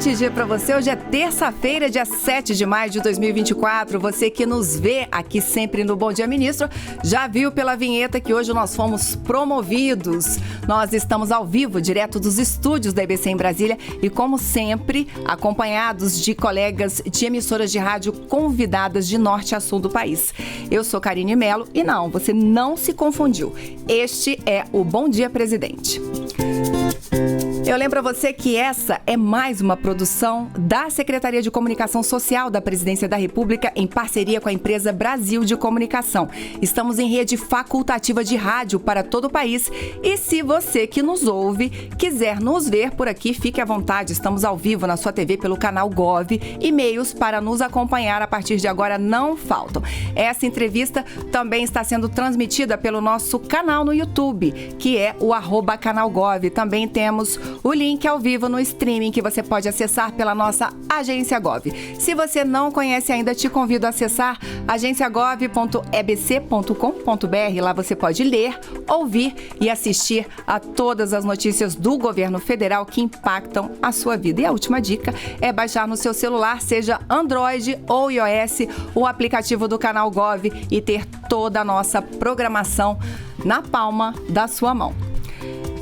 excelente dia para você. Hoje é terça-feira, dia 7 de maio de 2024. Você que nos vê aqui sempre no Bom Dia Ministro, já viu pela vinheta que hoje nós fomos promovidos. Nós estamos ao vivo, direto dos estúdios da EBC em Brasília e, como sempre, acompanhados de colegas de emissoras de rádio convidadas de norte a sul do país. Eu sou Karine Mello e não, você não se confundiu. Este é o Bom Dia Presidente. Eu lembro a você que essa é mais uma produção da Secretaria de Comunicação Social da Presidência da República em parceria com a empresa Brasil de Comunicação. Estamos em rede facultativa de rádio para todo o país e se você que nos ouve quiser nos ver por aqui, fique à vontade. Estamos ao vivo na sua TV pelo canal Gov. E-mails para nos acompanhar a partir de agora não faltam. Essa entrevista também está sendo transmitida pelo nosso canal no YouTube, que é o @canalgov. Também temos o link ao vivo no streaming que você pode acessar pela nossa Agência Gov. Se você não conhece ainda, te convido a acessar agenciagov.ebc.com.br. Lá você pode ler, ouvir e assistir a todas as notícias do governo federal que impactam a sua vida. E a última dica é baixar no seu celular, seja Android ou iOS, o aplicativo do canal Gov e ter toda a nossa programação na palma da sua mão.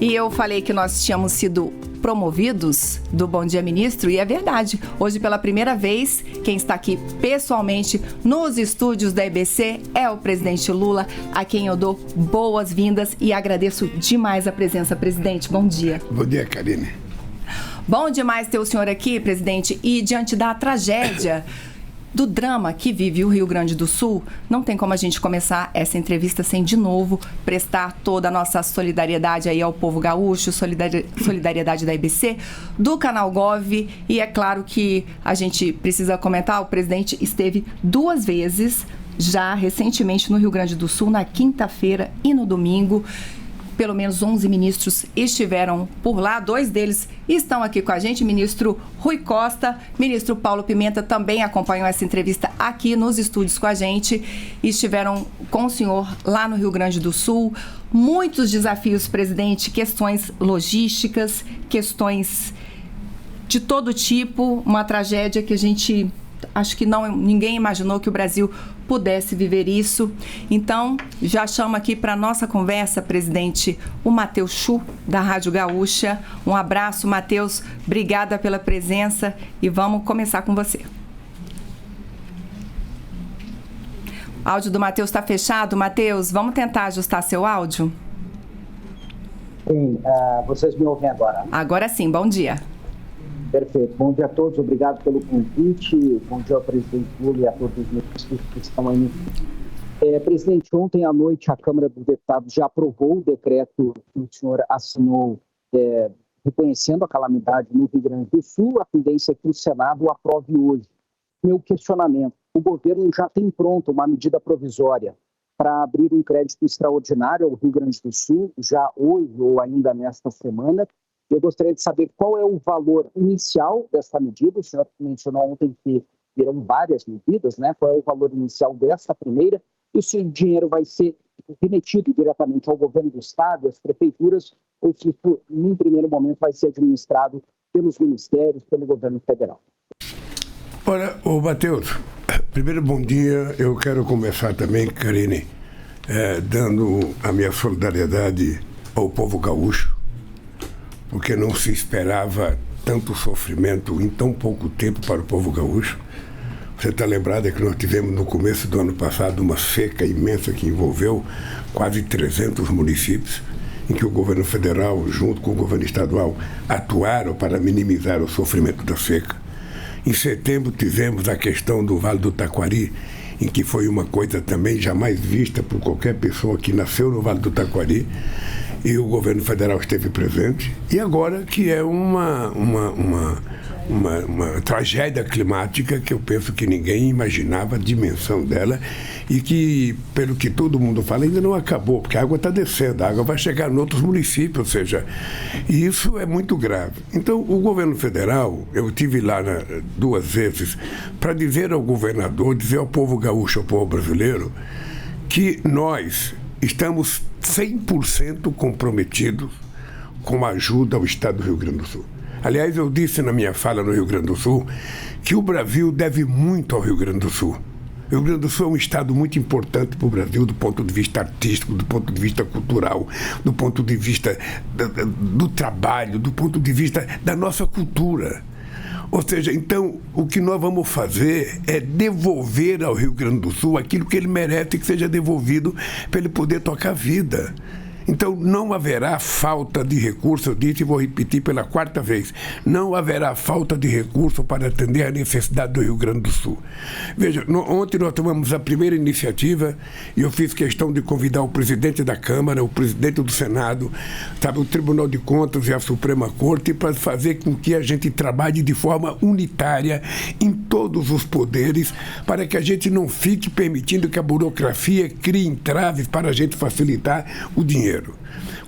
E eu falei que nós tínhamos sido promovidos do Bom Dia Ministro e é verdade. Hoje, pela primeira vez, quem está aqui pessoalmente nos estúdios da EBC é o presidente Lula, a quem eu dou boas-vindas e agradeço demais a presença, presidente. Bom dia. Bom dia, Karine. Bom demais ter o senhor aqui, presidente, e diante da tragédia do drama que vive o Rio Grande do Sul, não tem como a gente começar essa entrevista sem, de novo, prestar toda a nossa solidariedade aí ao povo gaúcho, solidariedade da EBC, do canal Gov, e é claro que a gente precisa comentar, o presidente esteve 2 vezes já recentemente no Rio Grande do Sul, na quinta-feira e no domingo. Pelo menos 11 ministros estiveram por lá, 2 deles estão aqui com a gente, ministro Rui Costa, ministro Paulo Pimenta também acompanhou essa entrevista aqui nos estúdios com a gente, estiveram com o senhor lá no Rio Grande do Sul. Muitos desafios, presidente, questões logísticas, questões de todo tipo, uma tragédia que a gente... acho que ninguém imaginou que o Brasil pudesse viver isso. Então, já chamo aqui para a nossa conversa, presidente, o Matheus Chu, da Rádio Gaúcha. Um abraço, Matheus. Obrigada pela presença e vamos começar com você. O áudio do Matheus está fechado. Matheus, vamos tentar ajustar seu áudio? Sim, vocês me ouvem agora? Agora sim, bom dia. Perfeito. Bom dia a todos, obrigado pelo convite. Bom dia ao presidente Lula e a todos os ministros que estão aí. Presidente, ontem à noite a Câmara dos Deputados já aprovou o decreto que o senhor assinou reconhecendo a calamidade no Rio Grande do Sul. A tendência é que o Senado o aprove hoje. Meu questionamento, o governo já tem pronta uma medida provisória para abrir um crédito extraordinário ao Rio Grande do Sul, já hoje ou ainda nesta semana. Eu gostaria de saber qual é o valor inicial dessa medida. O senhor mencionou ontem que virão várias medidas, né? Qual é o valor inicial dessa primeira? E se o dinheiro vai ser remetido diretamente ao governo do Estado, às prefeituras, ou se isso, num primeiro momento, vai ser administrado pelos ministérios, pelo governo federal? Olha, Matheus, primeiro bom dia. Eu quero começar também, Karine, dando a minha solidariedade ao povo gaúcho, porque não se esperava tanto sofrimento em tão pouco tempo para o povo gaúcho. Você está lembrado que nós tivemos no começo do ano passado uma seca imensa que envolveu quase 300 municípios, em que o governo federal, junto com o governo estadual, atuaram para minimizar o sofrimento da seca. Em setembro tivemos a questão do Vale do Taquari, em que foi uma coisa também jamais vista por qualquer pessoa que nasceu no Vale do Taquari, e o governo federal esteve presente, e agora que é uma tragédia climática que eu penso que ninguém imaginava a dimensão dela e que, pelo que todo mundo fala, ainda não acabou, porque a água está descendo, a água vai chegar em outros municípios, ou seja, e isso é muito grave. Então, o governo federal, eu estive lá 2 vezes, para dizer ao governador, dizer ao povo gaúcho, ao povo brasileiro, que nós estamos 100% comprometidos com a ajuda ao Estado do Rio Grande do Sul. Aliás, eu disse na minha fala no Rio Grande do Sul que o Brasil deve muito ao Rio Grande do Sul. O Rio Grande do Sul é um estado muito importante para o Brasil do ponto de vista artístico, do ponto de vista cultural, do ponto de vista do trabalho, do ponto de vista da nossa cultura. Ou seja, então, o que nós vamos fazer é devolver ao Rio Grande do Sul aquilo que ele merece que seja devolvido para ele poder tocar a vida. Então, não haverá falta de recurso, eu disse e vou repetir pela 4ª vez, não haverá falta de recurso para atender a necessidade do Rio Grande do Sul. Veja, ontem nós tomamos a primeira iniciativa e eu fiz questão de convidar o presidente da Câmara, o presidente do Senado, sabe, o Tribunal de Contas e a Suprema Corte para fazer com que a gente trabalhe de forma unitária em todos os poderes para que a gente não fique permitindo que a burocracia crie entraves para a gente facilitar o dinheiro.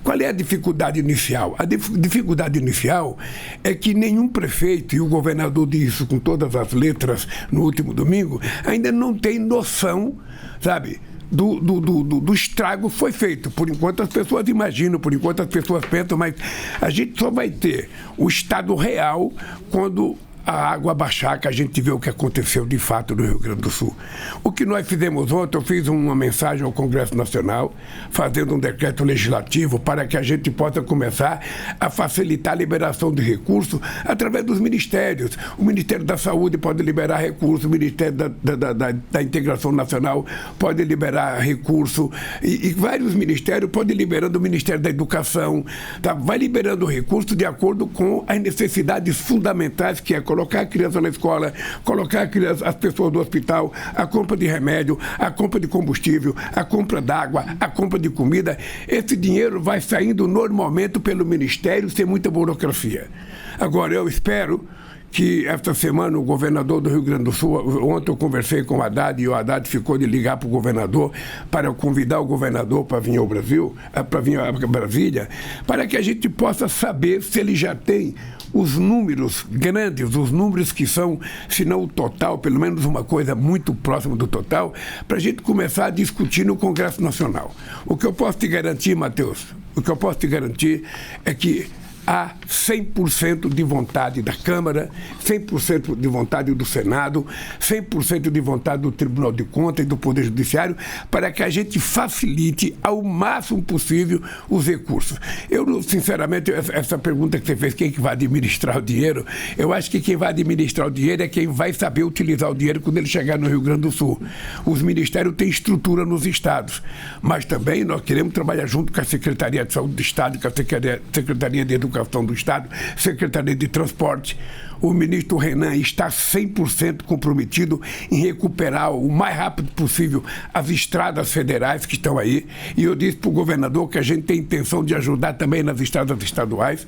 Qual é a dificuldade inicial? A dificuldade inicial é que nenhum prefeito, e o governador disse isso com todas as letras no último domingo, ainda não tem noção, sabe, do estrago que foi feito. Por enquanto as pessoas imaginam, por enquanto as pessoas pensam, mas a gente só vai ter o estado real quando a água baixar, que a gente vê o que aconteceu de fato no Rio Grande do Sul. O que nós fizemos ontem, eu fiz uma mensagem ao Congresso Nacional, fazendo um decreto legislativo para que a gente possa começar a facilitar a liberação de recursos através dos ministérios. O Ministério da Saúde pode liberar recursos, o Ministério da Integração Nacional pode liberar recurso, e vários ministérios podem liberando, o Ministério da Educação, tá? Vai liberando recursos de acordo com as necessidades fundamentais, que é colocar a criança na escola, colocar as pessoas no hospital, a compra de remédio, a compra de combustível, a compra d'água, a compra de comida. Esse dinheiro vai saindo normalmente pelo Ministério sem muita burocracia. Agora, eu espero que esta semana o governador do Rio Grande do Sul, ontem eu conversei com o Haddad e o Haddad ficou de ligar para o governador para convidar o governador para vir ao Brasil, para vir a Brasília, para que a gente possa saber se ele já tem os números grandes, os números que são, se não o total, pelo menos uma coisa muito próxima do total, para a gente começar a discutir no Congresso Nacional. O que eu posso te garantir, Matheus, o que eu posso te garantir é que há 100% de vontade da Câmara, 100% de vontade do Senado, 100% de vontade do Tribunal de Contas e do Poder Judiciário para que a gente facilite ao máximo possível os recursos. Eu, sinceramente, essa pergunta que você fez, quem que vai administrar o dinheiro, eu acho que quem vai administrar o dinheiro é quem vai saber utilizar o dinheiro quando ele chegar no Rio Grande do Sul. Os ministérios têm estrutura nos estados, mas também nós queremos trabalhar junto com a Secretaria de Saúde do Estado, com a Secretaria de Educação do Estado, Secretaria de Transporte. O ministro Renan está 100% comprometido em recuperar o mais rápido possível as estradas federais que estão aí. E eu disse para o governador que a gente tem intenção de ajudar também nas estradas estaduais.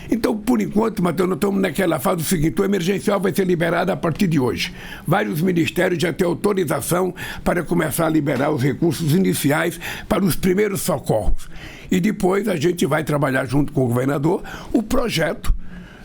Então, por enquanto, Matheus, nós estamos naquela fase do seguinte: o emergencial vai ser liberado a partir de hoje. Vários ministérios já têm autorização para começar a liberar os recursos iniciais para os primeiros socorros. E depois a gente vai trabalhar junto com o governador o projeto.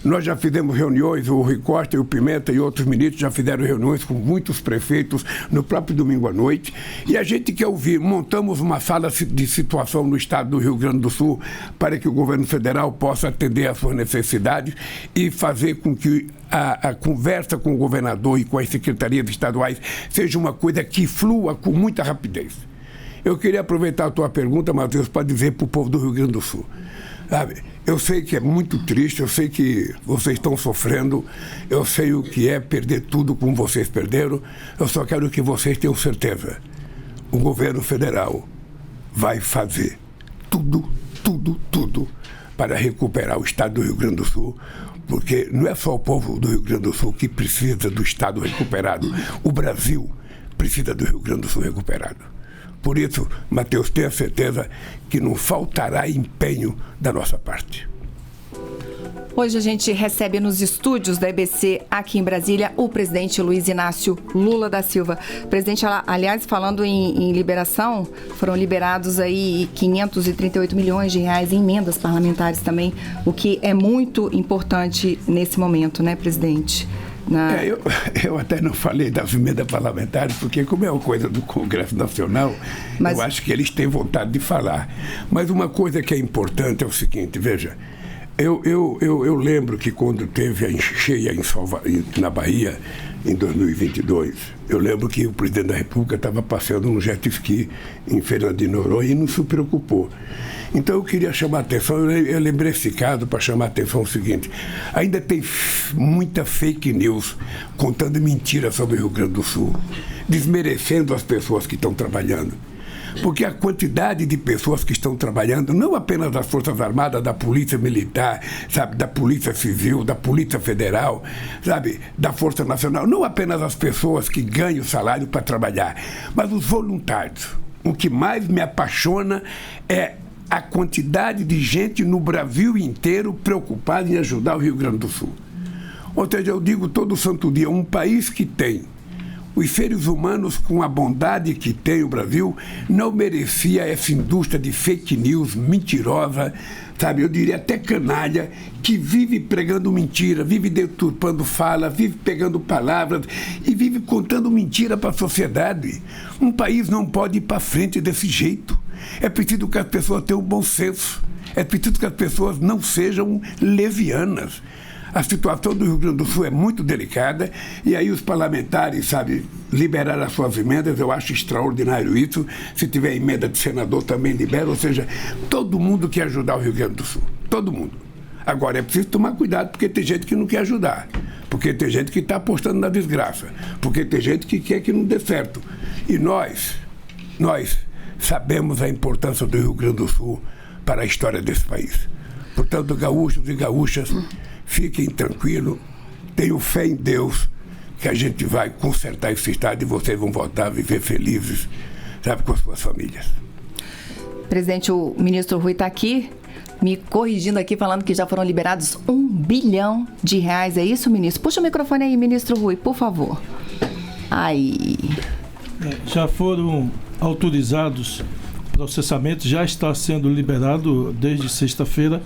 Nós já fizemos reuniões, o Rui Costa e o Pimenta e outros ministros já fizeram reuniões com muitos prefeitos no próprio domingo à noite. E a gente quer ouvir, montamos uma sala de situação no estado do Rio Grande do Sul para que o governo federal possa atender às suas necessidades e fazer com que a conversa com o governador e com as secretarias estaduais seja uma coisa que flua com muita rapidez. Eu queria aproveitar a tua pergunta, Matheus, para dizer para o povo do Rio Grande do Sul. Sabe, eu sei que é muito triste, eu sei que vocês estão sofrendo, eu sei o que é perder tudo como vocês perderam, eu só quero que vocês tenham certeza. O governo federal vai fazer tudo para recuperar o estado do Rio Grande do Sul, porque não é só o povo do Rio Grande do Sul que precisa do estado recuperado, o Brasil precisa do Rio Grande do Sul recuperado. Por isso, Matheus, tenha certeza que não faltará empenho da nossa parte. Hoje a gente recebe nos estúdios da EBC aqui em Brasília o presidente Luiz Inácio Lula da Silva. Presidente, aliás, falando em liberação, foram liberados aí 538 milhões de reais em emendas parlamentares também, o que é muito importante nesse momento, né, presidente? Eu até não falei das emendas parlamentares, porque como é uma coisa do Congresso Nacional, eu acho que eles têm vontade de falar. Mas uma coisa que é importante é o seguinte, veja, Eu lembro que quando teve a encheia na Bahia, em 2022, eu lembro que o presidente da República estava passeando no jet ski em Fernando de Noronha e não se preocupou. Então eu queria chamar a atenção, eu lembrei esse caso para chamar a atenção o seguinte: ainda tem muita fake news contando mentiras sobre o Rio Grande do Sul, desmerecendo as pessoas que estão trabalhando. Porque a quantidade de pessoas que estão trabalhando, não apenas das Forças Armadas, da Polícia Militar, sabe, da Polícia Civil, da Polícia Federal, sabe, da Força Nacional, não apenas as pessoas que ganham salário para trabalhar, mas os voluntários. O que mais me apaixona é a quantidade de gente no Brasil inteiro preocupada em ajudar o Rio Grande do Sul. Ou seja, eu digo todo santo dia, um país que tem os seres humanos com a bondade que tem o Brasil não merecia essa indústria de fake news mentirosa, sabe, eu diria até canalha, que vive pregando mentira, vive deturpando fala, vive pegando palavras e vive contando mentira para a sociedade. Um país não pode ir para frente desse jeito. É preciso que as pessoas tenham bom senso. É preciso que as pessoas não sejam levianas. A situação do Rio Grande do Sul é muito delicada e aí os parlamentares, sabe, liberaram as suas emendas. Eu acho extraordinário isso. Se tiver emenda de senador, também libera. Ou seja, todo mundo quer ajudar o Rio Grande do Sul. Todo mundo. Agora, é preciso tomar cuidado, porque tem gente que não quer ajudar. Porque tem gente que está apostando na desgraça. Porque tem gente que quer que não dê certo. E nós sabemos a importância do Rio Grande do Sul para a história desse país. Portanto, gaúchos e gaúchas, fiquem tranquilos, tenham fé em Deus, que a gente vai consertar esse estado e vocês vão voltar a viver felizes, sabe, com as suas famílias. Presidente, o ministro Rui está aqui, me corrigindo aqui, falando que já foram liberados R$1 bilhão. É isso, ministro? Puxa o microfone aí, ministro Rui, por favor. Aí. Já foram autorizados processamento, já está sendo liberado desde sexta-feira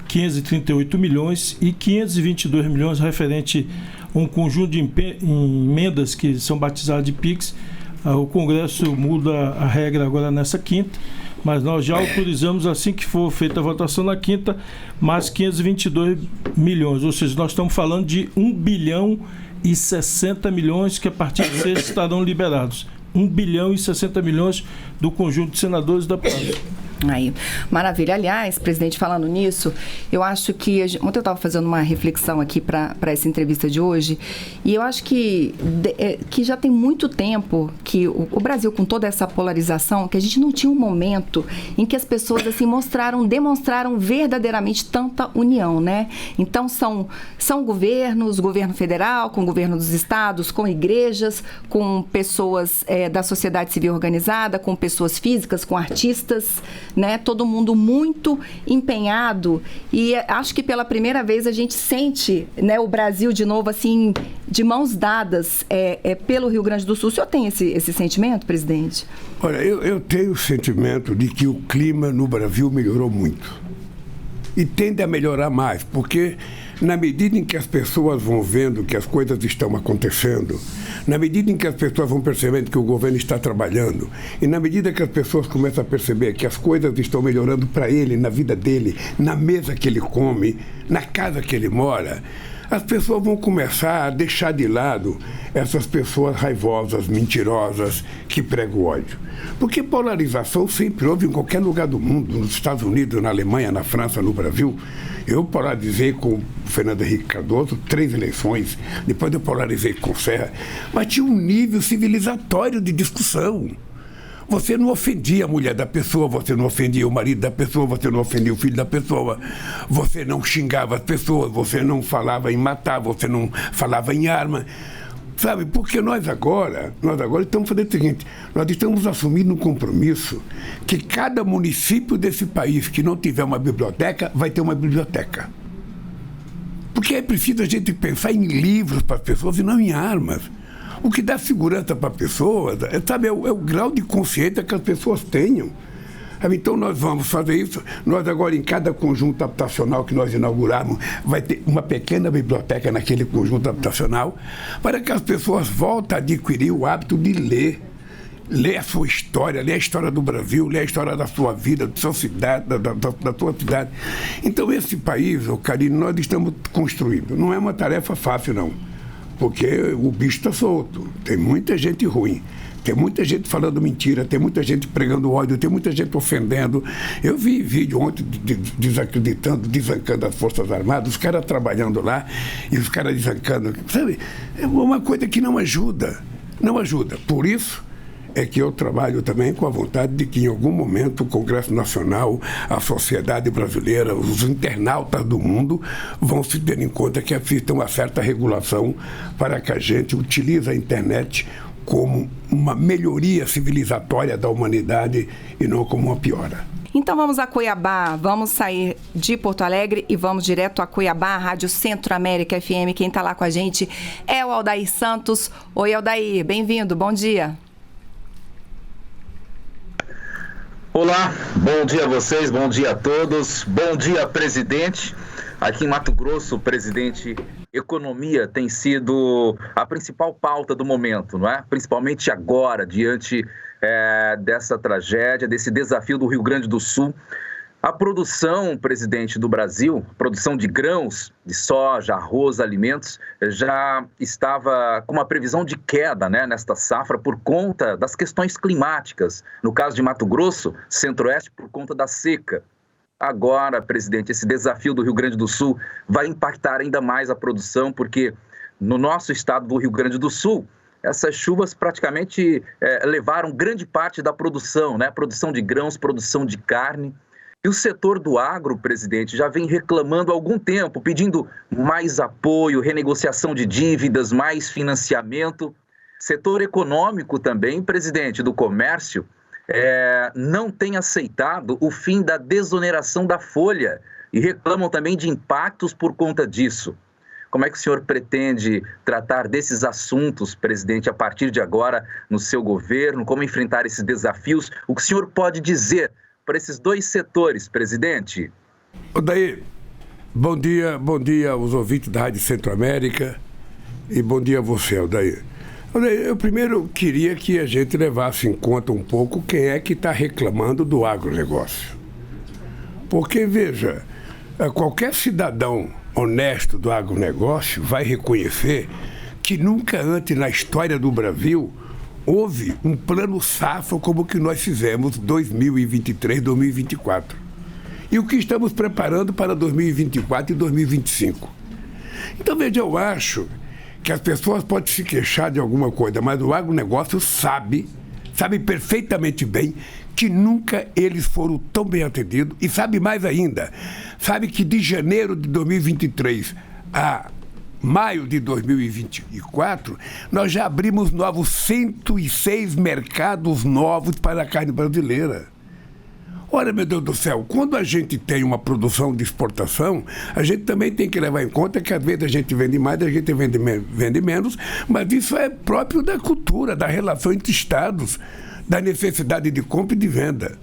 538 milhões e 522 milhões referente a um conjunto de emendas que são batizadas de PIX. O Congresso muda a regra agora nessa quinta, mas nós já autorizamos, assim que for feita a votação na quinta, mais 522 milhões, ou seja, nós estamos falando de 1 bilhão e 60 milhões que a partir de sexta estarão liberados. 1 bilhão e 60 milhões do conjunto de senadores da Câmara. Aí, maravilha. Aliás, presidente, falando nisso, eu acho que ontem eu estava fazendo uma reflexão aqui para essa entrevista de hoje, e eu acho que já tem muito tempo que o Brasil, com toda essa polarização, que a gente não tinha um momento em que as pessoas assim demonstraram verdadeiramente tanta união, né? Então são governos, governo federal, com o governo dos estados, com igrejas, com pessoas da sociedade civil organizada, com pessoas físicas, com artistas, né? Todo mundo muito empenhado, e acho que pela primeira vez a gente sente, né, o Brasil de novo assim, de mãos dadas pelo Rio Grande do Sul. O senhor tem esse sentimento, presidente? Olha, eu tenho o sentimento de que o clima no Brasil melhorou muito e tende a melhorar mais, porque na medida em que as pessoas vão vendo que as coisas estão acontecendo, na medida em que as pessoas vão percebendo que o governo está trabalhando, e na medida que as pessoas começam a perceber que as coisas estão melhorando para ele, na vida dele, na mesa que ele come, na casa que ele mora, as pessoas vão começar a deixar de lado essas pessoas raivosas, mentirosas, que pregam ódio. Porque polarização sempre houve em qualquer lugar do mundo, nos Estados Unidos, na Alemanha, na França, no Brasil. Eu polarizei com o Fernando Henrique Cardoso 3 eleições, depois eu polarizei com o Serra, mas tinha um nível civilizatório de discussão. Você não ofendia a mulher da pessoa, você não ofendia o marido da pessoa, você não ofendia o filho da pessoa, você não xingava as pessoas, você não falava em matar, você não falava em arma. Sabe, porque nós agora estamos fazendo o seguinte, nós estamos assumindo um compromisso que cada município desse país que não tiver uma biblioteca, vai ter uma biblioteca. Porque é preciso a gente pensar em livros para as pessoas e não em armas. O que dá segurança para a pessoa, sabe, é o grau de consciência que as pessoas tenham. Então nós vamos fazer isso. Nós agora, em cada conjunto habitacional que nós inaugurarmos, vai ter uma pequena biblioteca naquele conjunto habitacional, para que as pessoas voltem a adquirir o hábito de ler. lê a sua história, lê a história do Brasil, lê a história da sua vida, da sua cidade, da sua cidade. Então, esse país, Karine, nós estamos construindo. Não é uma tarefa fácil, não. Porque o bicho está solto. Tem muita gente ruim. Tem muita gente falando mentira, tem muita gente pregando ódio, tem muita gente ofendendo. Eu vi vídeo ontem desacreditando, desancando as Forças Armadas, os caras trabalhando lá e os caras desancando. Sabe, é uma coisa que não ajuda. Não ajuda. Por isso é que eu trabalho também com a vontade de que em algum momento o Congresso Nacional, a sociedade brasileira, os internautas do mundo vão se ter em conta que existe uma certa regulação para que a gente utilize a internet como uma melhoria civilizatória da humanidade e não como uma piora. Então vamos a Cuiabá, vamos sair de Porto Alegre e vamos direto a Cuiabá, Rádio Centro-América FM. Quem está lá com a gente é o Aldair Santos. Oi, Aldair, bem-vindo, bom dia. Olá, bom dia a vocês, bom dia a todos, bom dia, presidente. Aqui em Mato Grosso, presidente, economia tem sido a principal pauta do momento, não é? Principalmente agora, diante dessa tragédia, desse desafio do Rio Grande do Sul. A produção, presidente, do Brasil, produção de grãos, de soja, arroz, alimentos, já estava com uma previsão de queda, né, nesta safra por conta das questões climáticas. No caso de Mato Grosso, Centro-Oeste, por conta da seca. Agora, presidente, esse desafio do Rio Grande do Sul vai impactar ainda mais a produção, porque no nosso estado do Rio Grande do Sul, essas chuvas praticamente levaram grande parte da produção, né? Produção de grãos, produção de carne. E o setor do agro, presidente, já vem reclamando há algum tempo, pedindo mais apoio, renegociação de dívidas, mais financiamento. Setor econômico também, presidente, do comércio, não tem aceitado o fim da desoneração da folha e reclamam também de impactos por conta disso. Como é que o senhor pretende tratar desses assuntos, presidente, a partir de agora no seu governo? Como enfrentar esses desafios? O que o senhor pode dizer para esses dois setores, presidente? Aldair, bom dia aos ouvintes da Rádio Centro-América e bom dia a você, Aldair. Aldair, eu primeiro queria que a gente levasse em conta um pouco quem é que está reclamando do agronegócio. Porque, veja, qualquer cidadão honesto do agronegócio vai reconhecer que nunca antes na história do Brasil houve um plano safra como o que nós fizemos 2023, 2024. E o que estamos preparando para 2024 e 2025. Então, veja, eu acho que as pessoas podem se queixar de alguma coisa, mas o agronegócio sabe perfeitamente bem que nunca eles foram tão bem atendidos e sabe mais ainda, sabe que de janeiro de 2023 a maio de 2024, nós já abrimos novos 106 mercados novos para a carne brasileira. Olha, meu Deus do céu, quando a gente tem uma produção de exportação, a gente também tem que levar em conta que às vezes a gente vende mais, a gente vende menos, mas isso é próprio da cultura, da relação entre estados, da necessidade de compra e de venda.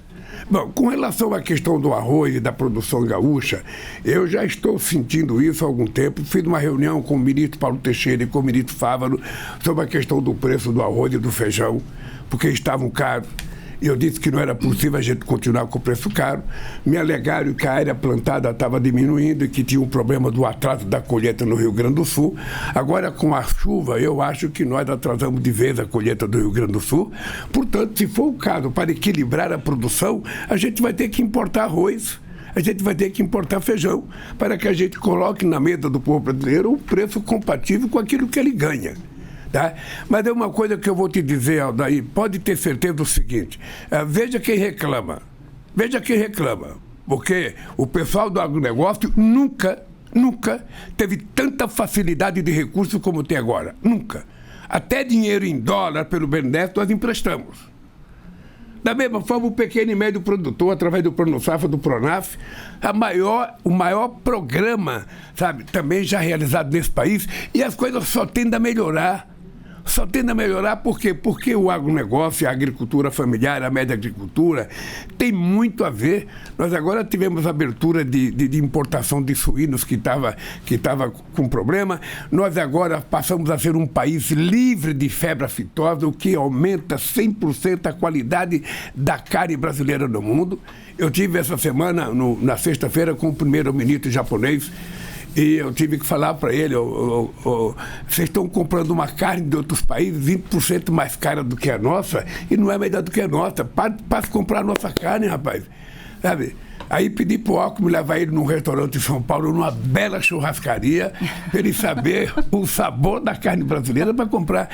Bom, com relação à questão do arroz e da produção gaúcha, eu já estou sentindo isso há algum tempo. Fiz uma reunião com o ministro Paulo Teixeira e com o ministro Fávaro sobre a questão do preço do arroz e do feijão, porque estavam caros. E eu disse que não era possível a gente continuar com o preço caro. Me alegaram que a área plantada estava diminuindo e que tinha um problema do atraso da colheita no Rio Grande do Sul. Agora, com a chuva, eu acho que nós atrasamos de vez a colheita do Rio Grande do Sul. Portanto, se for o caso, para equilibrar a produção, a gente vai ter que importar arroz, a gente vai ter que importar feijão, para que a gente coloque na mesa do povo brasileiro um preço compatível com aquilo que ele ganha. Tá? Mas é uma coisa que eu vou te dizer, Aldair, pode ter certeza do seguinte, veja quem reclama, porque o pessoal do agronegócio nunca teve tanta facilidade de recursos como tem agora, nunca. Até dinheiro em dólar pelo BNDES nós emprestamos. Da mesma forma, o pequeno e médio produtor, através do Plano Safra, do Pronaf, o maior programa, sabe, também já realizado nesse país, e as coisas só tendem a melhorar. Só tende a melhorar por quê? Porque o agronegócio, a agricultura familiar, a média agricultura, tem muito a ver. Nós agora tivemos abertura de importação de suínos que estava com problema. Nós agora passamos a ser um país livre de febre aftosa, o que aumenta 100% a qualidade da carne brasileira no mundo. Eu tive essa semana, na sexta-feira, com o primeiro-ministro japonês, e eu tive que falar para ele, vocês estão comprando uma carne de outros países 20% mais cara do que a nossa, e não é melhor do que a nossa. Para comprar a nossa carne, rapaz. Sabe? Aí pedi para o Alckmin levar ele num restaurante em São Paulo, numa bela churrascaria, para ele saber o sabor da carne brasileira para comprar.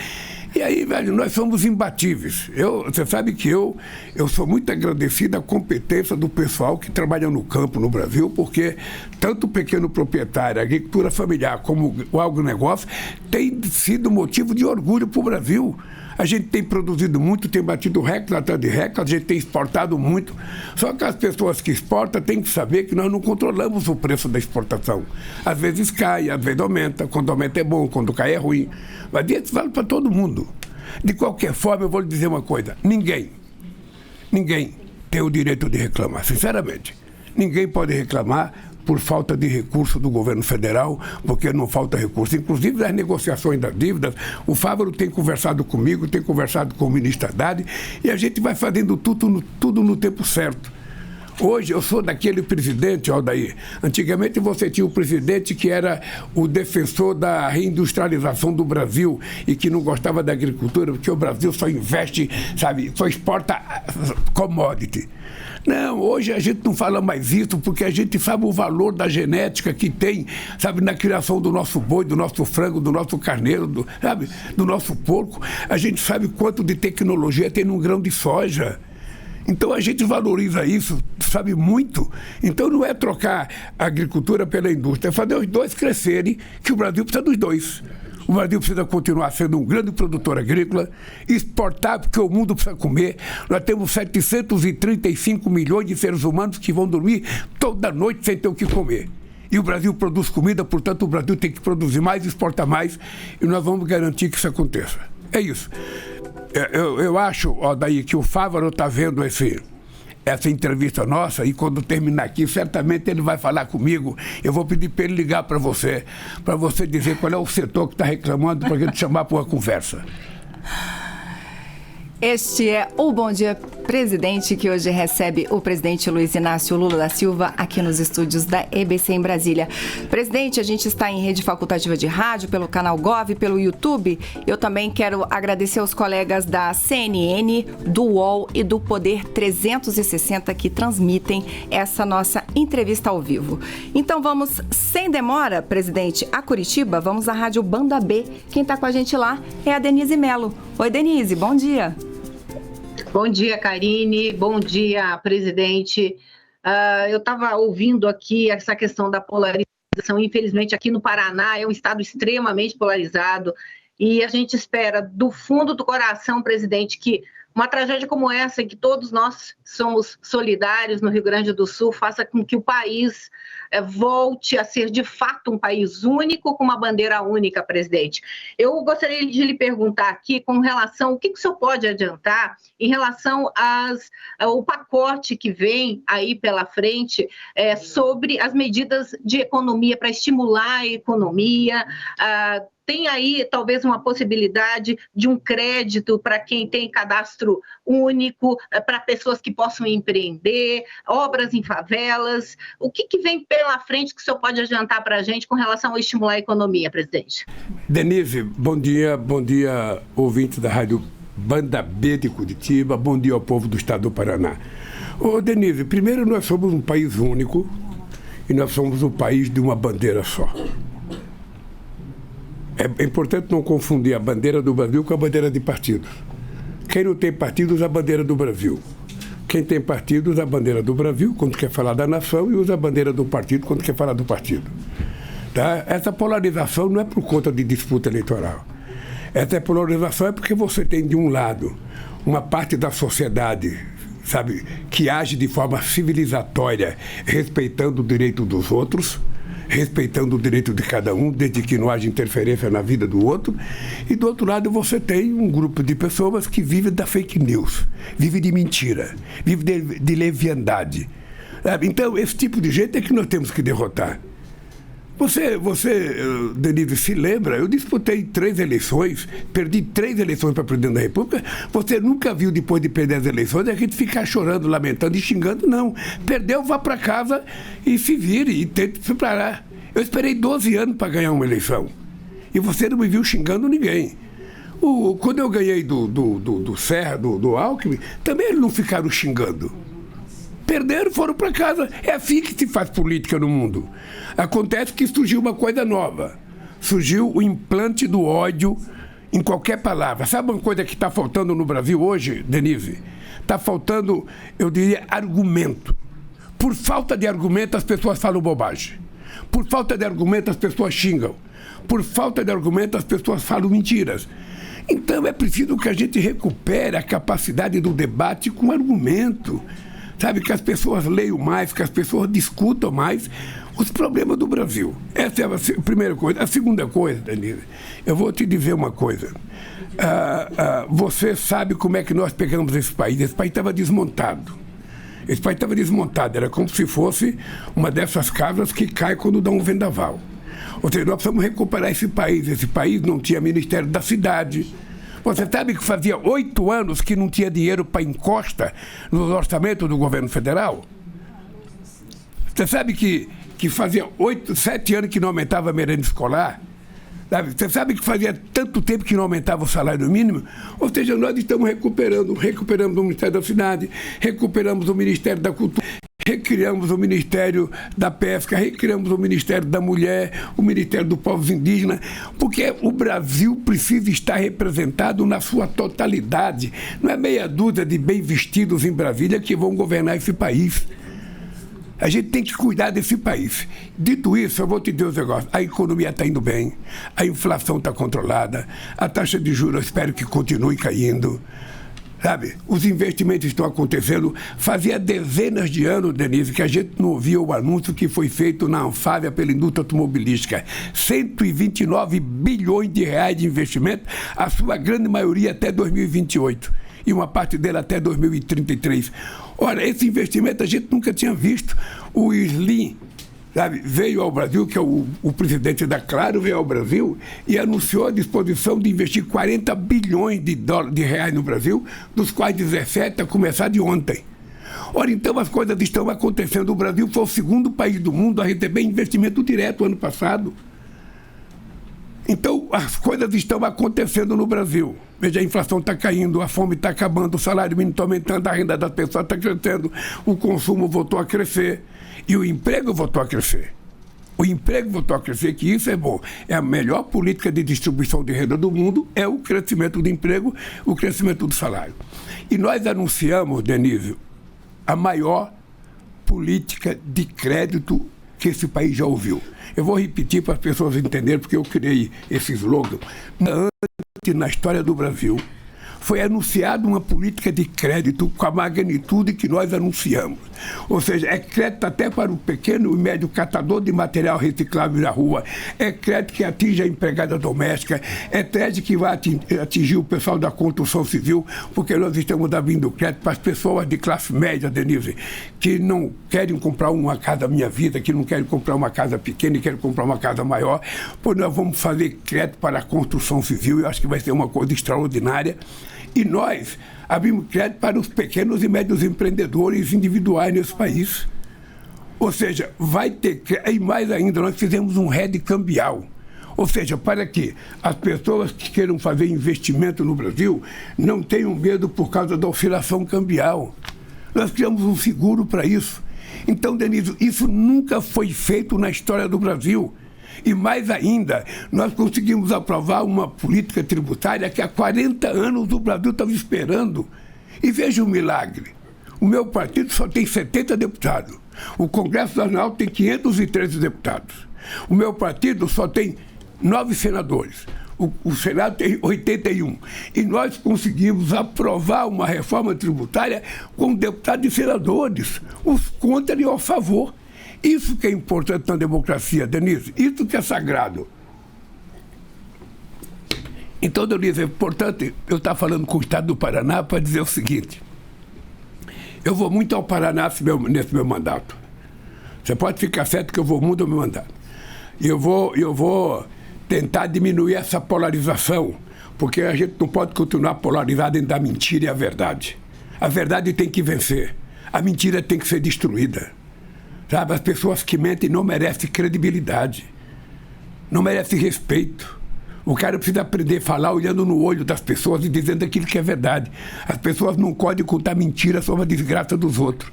E aí, velho, nós somos imbatíveis. Você sabe que eu sou muito agradecido à competência do pessoal que trabalha no campo no Brasil, porque tanto o pequeno proprietário, a agricultura familiar, como o agronegócio, tem sido motivo de orgulho para o Brasil. A gente tem produzido muito, tem batido recorde atrás de recorde, a gente tem exportado muito. Só que as pessoas que exportam têm que saber que nós não controlamos o preço da exportação. Às vezes cai, às vezes aumenta. Quando aumenta é bom, quando cai é ruim. Mas isso vale para todo mundo. De qualquer forma, eu vou lhe dizer uma coisa. Ninguém tem o direito de reclamar, sinceramente. Ninguém pode reclamar por falta de recurso do governo federal, porque não falta recurso. Inclusive, nas negociações das dívidas, o Fávaro tem conversado comigo, tem conversado com o ministro Haddad, e a gente vai fazendo tudo no tempo certo. Hoje, eu sou daquele presidente, Aldair. Antigamente, você tinha o presidente que era o defensor da reindustrialização do Brasil e que não gostava da agricultura, porque o Brasil só investe, sabe, só exporta commodity. Não, hoje a gente não fala mais isso porque a gente sabe o valor da genética que tem, sabe, na criação do nosso boi, do nosso frango, do nosso carneiro, do nosso porco. A gente sabe quanto de tecnologia tem num grão de soja. Então a gente valoriza isso, sabe, muito. Então não é trocar a agricultura pela indústria, é fazer os dois crescerem, que o Brasil precisa dos dois. O Brasil precisa continuar sendo um grande produtor agrícola, exportar, porque o mundo precisa comer. Nós temos 735 milhões de seres humanos que vão dormir toda noite sem ter o que comer. E o Brasil produz comida, portanto o Brasil tem que produzir mais, exportar mais, e nós vamos garantir que isso aconteça. É isso. Eu acho, daí que o Fávaro está vendo essa entrevista nossa, e quando terminar aqui, certamente ele vai falar comigo. Eu vou pedir para ele ligar para você dizer qual é o setor que está reclamando, para a gente chamar para uma conversa. Este é o Bom Dia Presidente, que hoje recebe o presidente Luiz Inácio Lula da Silva aqui nos estúdios da EBC em Brasília. Presidente, a gente está em rede facultativa de rádio, pelo canal Gov, pelo YouTube. Eu também quero agradecer aos colegas da CNN, do UOL e do Poder 360 que transmitem essa nossa entrevista ao vivo. Então vamos, sem demora, presidente, a Curitiba. Vamos à Rádio Banda B. Quem está com a gente lá é a Denise Mello. Oi, Denise, bom dia. Bom dia, Karine. Bom dia, presidente. Eu estava ouvindo aqui essa questão da polarização. Infelizmente, aqui no Paraná é um estado extremamente polarizado e a gente espera do fundo do coração, presidente, que uma tragédia como essa, em que todos nós somos solidários no Rio Grande do Sul, faça com que o país volte a ser de fato um país único, com uma bandeira única, presidente. Eu gostaria de lhe perguntar aqui com relação, o que o senhor pode adiantar em relação ao pacote que vem aí pela frente sobre as medidas de economia, para estimular a economia. Tem aí talvez uma possibilidade de um crédito para quem tem cadastro único, para pessoas que possam empreender, obras em favelas. O que vem pela frente que o senhor pode adiantar para a gente com relação a estimular a economia, presidente? Denise, bom dia, ouvinte da Rádio Banda B de Curitiba, bom dia ao povo do estado do Paraná. Denise, primeiro nós somos um país único e nós somos um país de uma bandeira só. É importante não confundir a bandeira do Brasil com a bandeira de partidos. Quem não tem partido usa a bandeira do Brasil. Quem tem partido usa a bandeira do Brasil quando quer falar da nação e usa a bandeira do partido quando quer falar do partido. Tá? Essa polarização não é por conta de disputa eleitoral. Essa polarização é porque você tem, de um lado, uma parte da sociedade, sabe, que age de forma civilizatória, respeitando o direito dos outros, respeitando o direito de cada um, desde que não haja interferência na vida do outro. E do outro lado você tem um grupo de pessoas que vive da fake news, vive de mentira, vive de leviandade. Então, esse tipo de gente é que nós temos que derrotar. Você, Denise, se lembra? Eu disputei 3 eleições, perdi 3 eleições para presidente da República. Você nunca viu, depois de perder as eleições, a gente ficar chorando, lamentando e xingando, não. Perdeu, vá para casa e se vire e tente se preparar. Eu esperei 12 anos para ganhar uma eleição. E você não me viu xingando ninguém. Quando eu ganhei do Serra, do Alckmin, também eles não ficaram xingando. Perderam, foram para casa. É assim que se faz política no mundo. Acontece que surgiu uma coisa nova. Surgiu o implante do ódio em qualquer palavra. Sabe uma coisa que está faltando no Brasil hoje, Denise? Está faltando, eu diria, argumento. Por falta de argumento, as pessoas falam bobagem. Por falta de argumento, as pessoas xingam. Por falta de argumento, as pessoas falam mentiras. Então, é preciso que a gente recupere a capacidade do debate com argumento. Sabe, que as pessoas leiam mais, que as pessoas discutam mais os problemas do Brasil. Essa é a primeira coisa. A segunda coisa, Denise, eu vou te dizer uma coisa. Você sabe como é que nós pegamos esse país. Esse país estava desmontado. Esse país estava desmontado. Era como se fosse uma dessas casas que cai quando dá um vendaval. Ou seja, nós precisamos recuperar esse país. Esse país não tinha Ministério da Cidade. Você sabe que fazia 8 anos que não tinha dinheiro para encosta no orçamento do governo federal? Você sabe que fazia 7 anos que não aumentava a merenda escolar? Você sabe que fazia tanto tempo que não aumentava o salário mínimo? Ou seja, nós estamos recuperamos o Ministério da Cidade, recuperamos o Ministério da Cultura, recriamos o Ministério da Pesca, recriamos o Ministério da Mulher, o Ministério dos Povos Indígenas, porque o Brasil precisa estar representado na sua totalidade. Não é meia dúzia de bem vestidos em Brasília que vão governar esse país. A gente tem que cuidar desse país. Dito isso, eu vou te dizer um negócio. A economia está indo bem, a inflação está controlada, a taxa de juros eu espero que continue caindo. Sabe, os investimentos estão acontecendo. Fazia dezenas de anos, Denise, que a gente não ouvia o anúncio que foi feito na Anfávia pela indústria automobilística. 129 bilhões de reais de investimento, a sua grande maioria até 2028. E uma parte dele até 2033. Ora, esse investimento a gente nunca tinha visto. O Slim, sabe, veio ao Brasil, que é o presidente da Claro, veio ao Brasil e anunciou a disposição de investir 40 bilhões de reais no Brasil, dos quais 17 a começar de ontem. Ora, então as coisas estão acontecendo. O Brasil foi o segundo país do mundo a receber investimento direto ano passado. Então, as coisas estão acontecendo no Brasil. Veja, a inflação está caindo, a fome está acabando, o salário mínimo está aumentando, a renda das pessoas está crescendo, o consumo voltou a crescer e o emprego voltou a crescer. O emprego voltou a crescer, que isso é bom. É a melhor política de distribuição de renda do mundo, é o crescimento do emprego, o crescimento do salário. E nós anunciamos, Denise, a maior política de crédito que esse país já ouviu. Eu vou repetir para as pessoas entenderem, porque eu criei esse slogan. Antes, na história do Brasil, foi anunciada uma política de crédito com a magnitude que nós anunciamos. Ou seja, é crédito até para o pequeno e médio catador de material reciclável na rua, é crédito que atinge a empregada doméstica, é crédito que vai atingir o pessoal da construção civil, porque nós estamos abrindo crédito para as pessoas de classe média, Denise, que não querem comprar uma casa Minha Vida, que não querem comprar uma casa pequena e querem comprar uma casa maior, pois nós vamos fazer crédito para a construção civil, eu acho que vai ser uma coisa extraordinária. E nós abrimos crédito para os pequenos e médios empreendedores individuais nesse país. Ou seja, vai ter crédito. E mais ainda, nós fizemos um RED cambial. Ou seja, para que as pessoas que queiram fazer investimento no Brasil não tenham medo por causa da oscilação cambial. Nós criamos um seguro para isso. Então, Denise, isso nunca foi feito na história do Brasil. E mais ainda, nós conseguimos aprovar uma política tributária que há 40 anos o Brasil estava esperando. E veja o milagre. O meu partido só tem 70 deputados. O Congresso Nacional tem 513 deputados. O meu partido só tem 9 senadores. O Senado tem 81. E nós conseguimos aprovar uma reforma tributária com deputados e senadores, os contra e ao favor. Isso que é importante na democracia, Denise, isso que é sagrado. Então, Denise, é importante eu estar falando com o Estado do Paraná para dizer o seguinte: eu vou muito ao Paraná nesse meu mandato. Você pode ficar certo que eu vou muito ao meu mandato. E eu vou tentar diminuir essa polarização, porque a gente não pode continuar polarizado entre a mentira e a verdade. A verdade tem que vencer. A mentira tem que ser destruída. Sabe? As pessoas que mentem não merecem credibilidade, não merecem respeito. O cara precisa aprender a falar olhando no olho das pessoas e dizendo aquilo que é verdade. As pessoas não podem contar mentiras sobre a desgraça dos outros.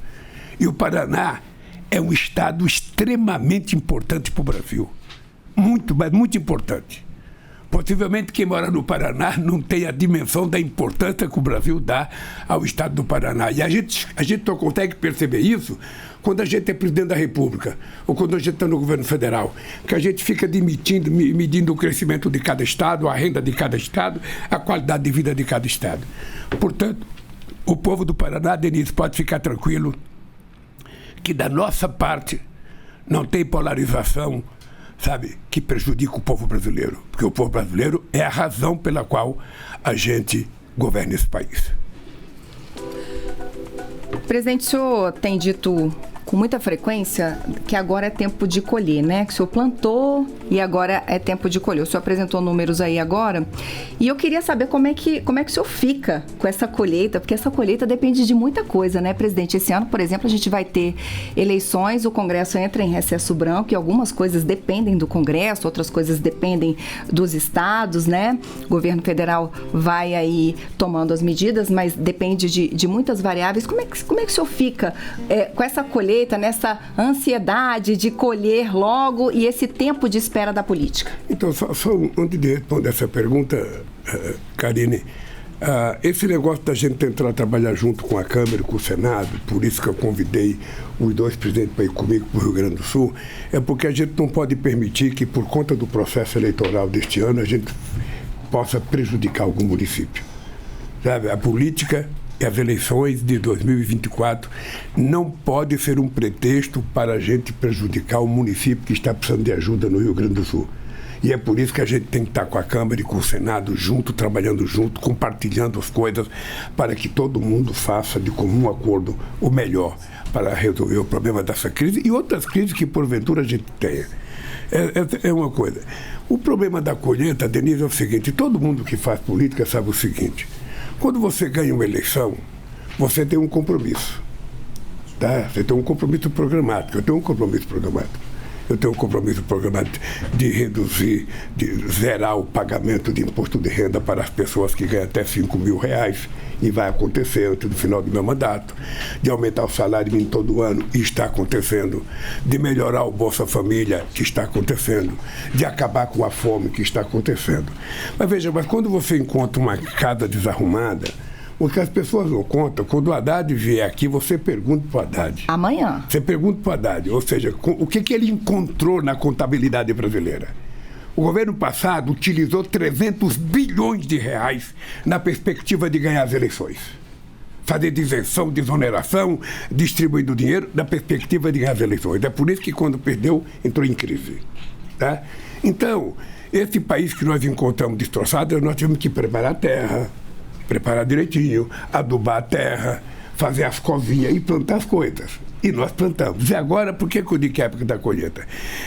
E o Paraná é um estado extremamente importante para o Brasil. Muito, mas muito importante. Possivelmente quem mora no Paraná não tem a dimensão da importância que o Brasil dá ao estado do Paraná. E a gente só consegue perceber isso quando a gente é presidente da República ou quando a gente está no governo federal, que a gente fica medindo o crescimento de cada estado, a renda de cada estado, a qualidade de vida de cada estado. Portanto, o povo do Paraná, Denise, pode ficar tranquilo que da nossa parte não tem polarização, sabe, que prejudica o povo brasileiro, porque o povo brasileiro é a razão pela qual a gente governa esse país. Presidente, o senhor tem dito com muita frequência que agora é tempo de colher, né? Que o senhor plantou e agora é tempo de colher. O senhor apresentou números aí agora e eu queria saber como é que o senhor fica com essa colheita, porque essa colheita depende de muita coisa, né, presidente? Esse ano, por exemplo, a gente vai ter eleições, o Congresso entra em recesso branco e algumas coisas dependem do Congresso, outras coisas dependem dos estados, né? O governo federal vai aí tomando as medidas, mas depende de muitas variáveis. Como é que o senhor fica com essa colheita, nessa ansiedade de colher logo e esse tempo de espera da política? Então, só antes de responder essa pergunta, Karine, esse negócio da gente tentar trabalhar junto com a Câmara e com o Senado, por isso que eu convidei os dois presidentes para ir comigo para o Rio Grande do Sul, é porque a gente não pode permitir que, por conta do processo eleitoral deste ano, a gente possa prejudicar algum município. Sabe? A política e as eleições de 2024 não pode ser um pretexto para a gente prejudicar o município que está precisando de ajuda no Rio Grande do Sul. E é por isso que a gente tem que estar com a Câmara e com o Senado junto, trabalhando junto, compartilhando as coisas, para que todo mundo faça de comum acordo o melhor para resolver o problema dessa crise e outras crises que porventura a gente tenha. É uma coisa. O problema da colheita, Denise, é o seguinte: todo mundo que faz política sabe o seguinte: quando você ganha uma eleição, você tem um compromisso. Tá? Você tem um compromisso programático. Eu tenho um compromisso programático. Eu tenho um compromisso programático de reduzir, de zerar o pagamento de imposto de renda para as pessoas que ganham até R$5.000, e vai acontecer antes do final do meu mandato, de aumentar o salário mínimo todo ano, e está acontecendo, de melhorar o Bolsa Família, que está acontecendo, de acabar com a fome, que está acontecendo. Mas veja, quando você encontra uma casa desarrumada, o que as pessoas não contam, quando o Haddad vier aqui, você pergunta para o Haddad. Amanhã. Você pergunta para o Haddad, ou seja, o que ele encontrou na contabilidade brasileira. O governo passado utilizou R$300 bilhões na perspectiva de ganhar as eleições. Fazer de isenção, de exoneração, distribuindo dinheiro na perspectiva de ganhar as eleições. É por isso que quando perdeu, entrou em crise. Tá? Então, esse país que nós encontramos destroçado, nós tivemos que preparar a terra, preparar direitinho, adubar a terra, fazer as covinhas e plantar as coisas. E nós plantamos. E agora, por que eu digo que é a época da colheita?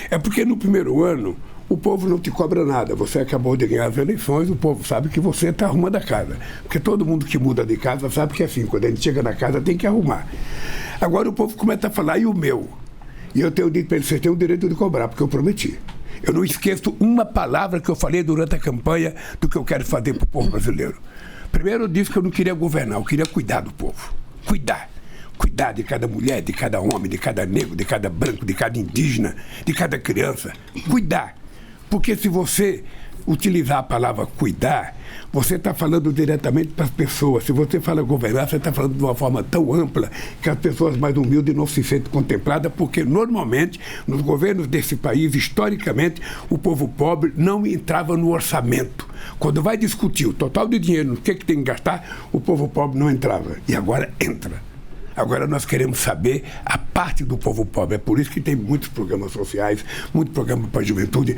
É porque no primeiro ano, o povo não te cobra nada. Você acabou de ganhar as eleições, o povo sabe que você está arrumando a casa. Porque todo mundo que muda de casa sabe que é assim, quando a gente chega na casa tem que arrumar. Agora o povo começa a falar, e o meu? E eu tenho dito para eles, vocês têm o direito de cobrar, porque eu prometi. Eu não esqueço uma palavra que eu falei durante a campanha do que eu quero fazer para o povo brasileiro. Primeiro eu disse que eu não queria governar, eu queria cuidar do povo. Cuidar. Cuidar de cada mulher, de cada homem, de cada negro, de cada branco, de cada indígena, de cada criança. Cuidar. Porque se você utilizar a palavra cuidar, você está falando diretamente para as pessoas. Se você fala governar, você está falando de uma forma tão ampla que as pessoas mais humildes não se sentem contempladas, porque normalmente, nos governos desse país, historicamente, o povo pobre não entrava no orçamento. Quando vai discutir o total de dinheiro, o que tem que gastar, o povo pobre não entrava. E agora entra. Agora nós queremos saber a parte do povo pobre. É por isso que tem muitos programas sociais, muito programa para a juventude.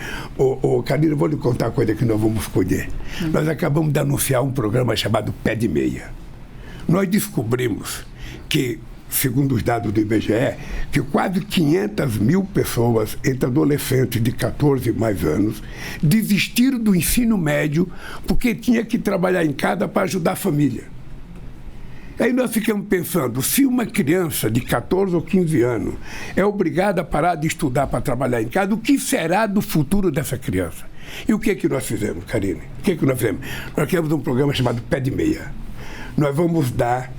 Carina, eu vou lhe contar uma coisa que nós vamos escolher. Nós acabamos de anunciar um programa chamado Pé de Meia. Nós descobrimos que, segundo os dados do IBGE, que quase 500 mil pessoas, entre adolescentes de 14 e mais anos, desistiram do ensino médio porque tinha que trabalhar em casa para ajudar a família. Aí nós ficamos pensando, se uma criança de 14 ou 15 anos é obrigada a parar de estudar para trabalhar em casa, o que será do futuro dessa criança? E o que é que nós fizemos, Karine? O que é que nós fizemos? Nós criamos um programa chamado Pé de Meia. Nós vamos dar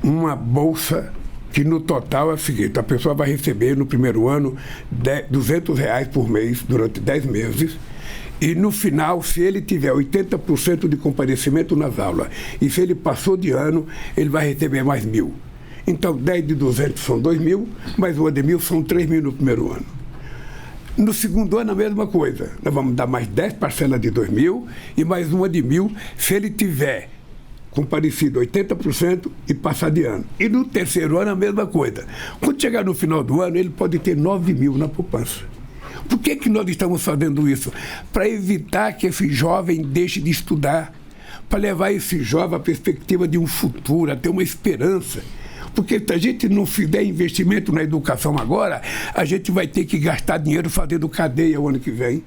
uma bolsa que no total é o seguinte: a pessoa vai receber no primeiro ano R$200 por mês durante 10 meses. E no final, se ele tiver 80% de comparecimento nas aulas e se ele passou de ano, ele vai receber mais 1.000. Então, 10 de 200 são 2.000, mais uma de 1.000 são 3.000 no primeiro ano. No segundo ano, a mesma coisa. Nós vamos dar mais 10 parcelas de 2.000 e mais uma de 1.000 se ele tiver comparecido 80% e passar de ano. E no terceiro ano, a mesma coisa. Quando chegar no final do ano, ele pode ter 9.000 na poupança. Por que nós estamos fazendo isso? Para evitar que esse jovem deixe de estudar, para levar esse jovem à perspectiva de um futuro, a ter uma esperança. Porque se a gente não fizer investimento na educação agora, a gente vai ter que gastar dinheiro fazendo cadeia o ano que vem,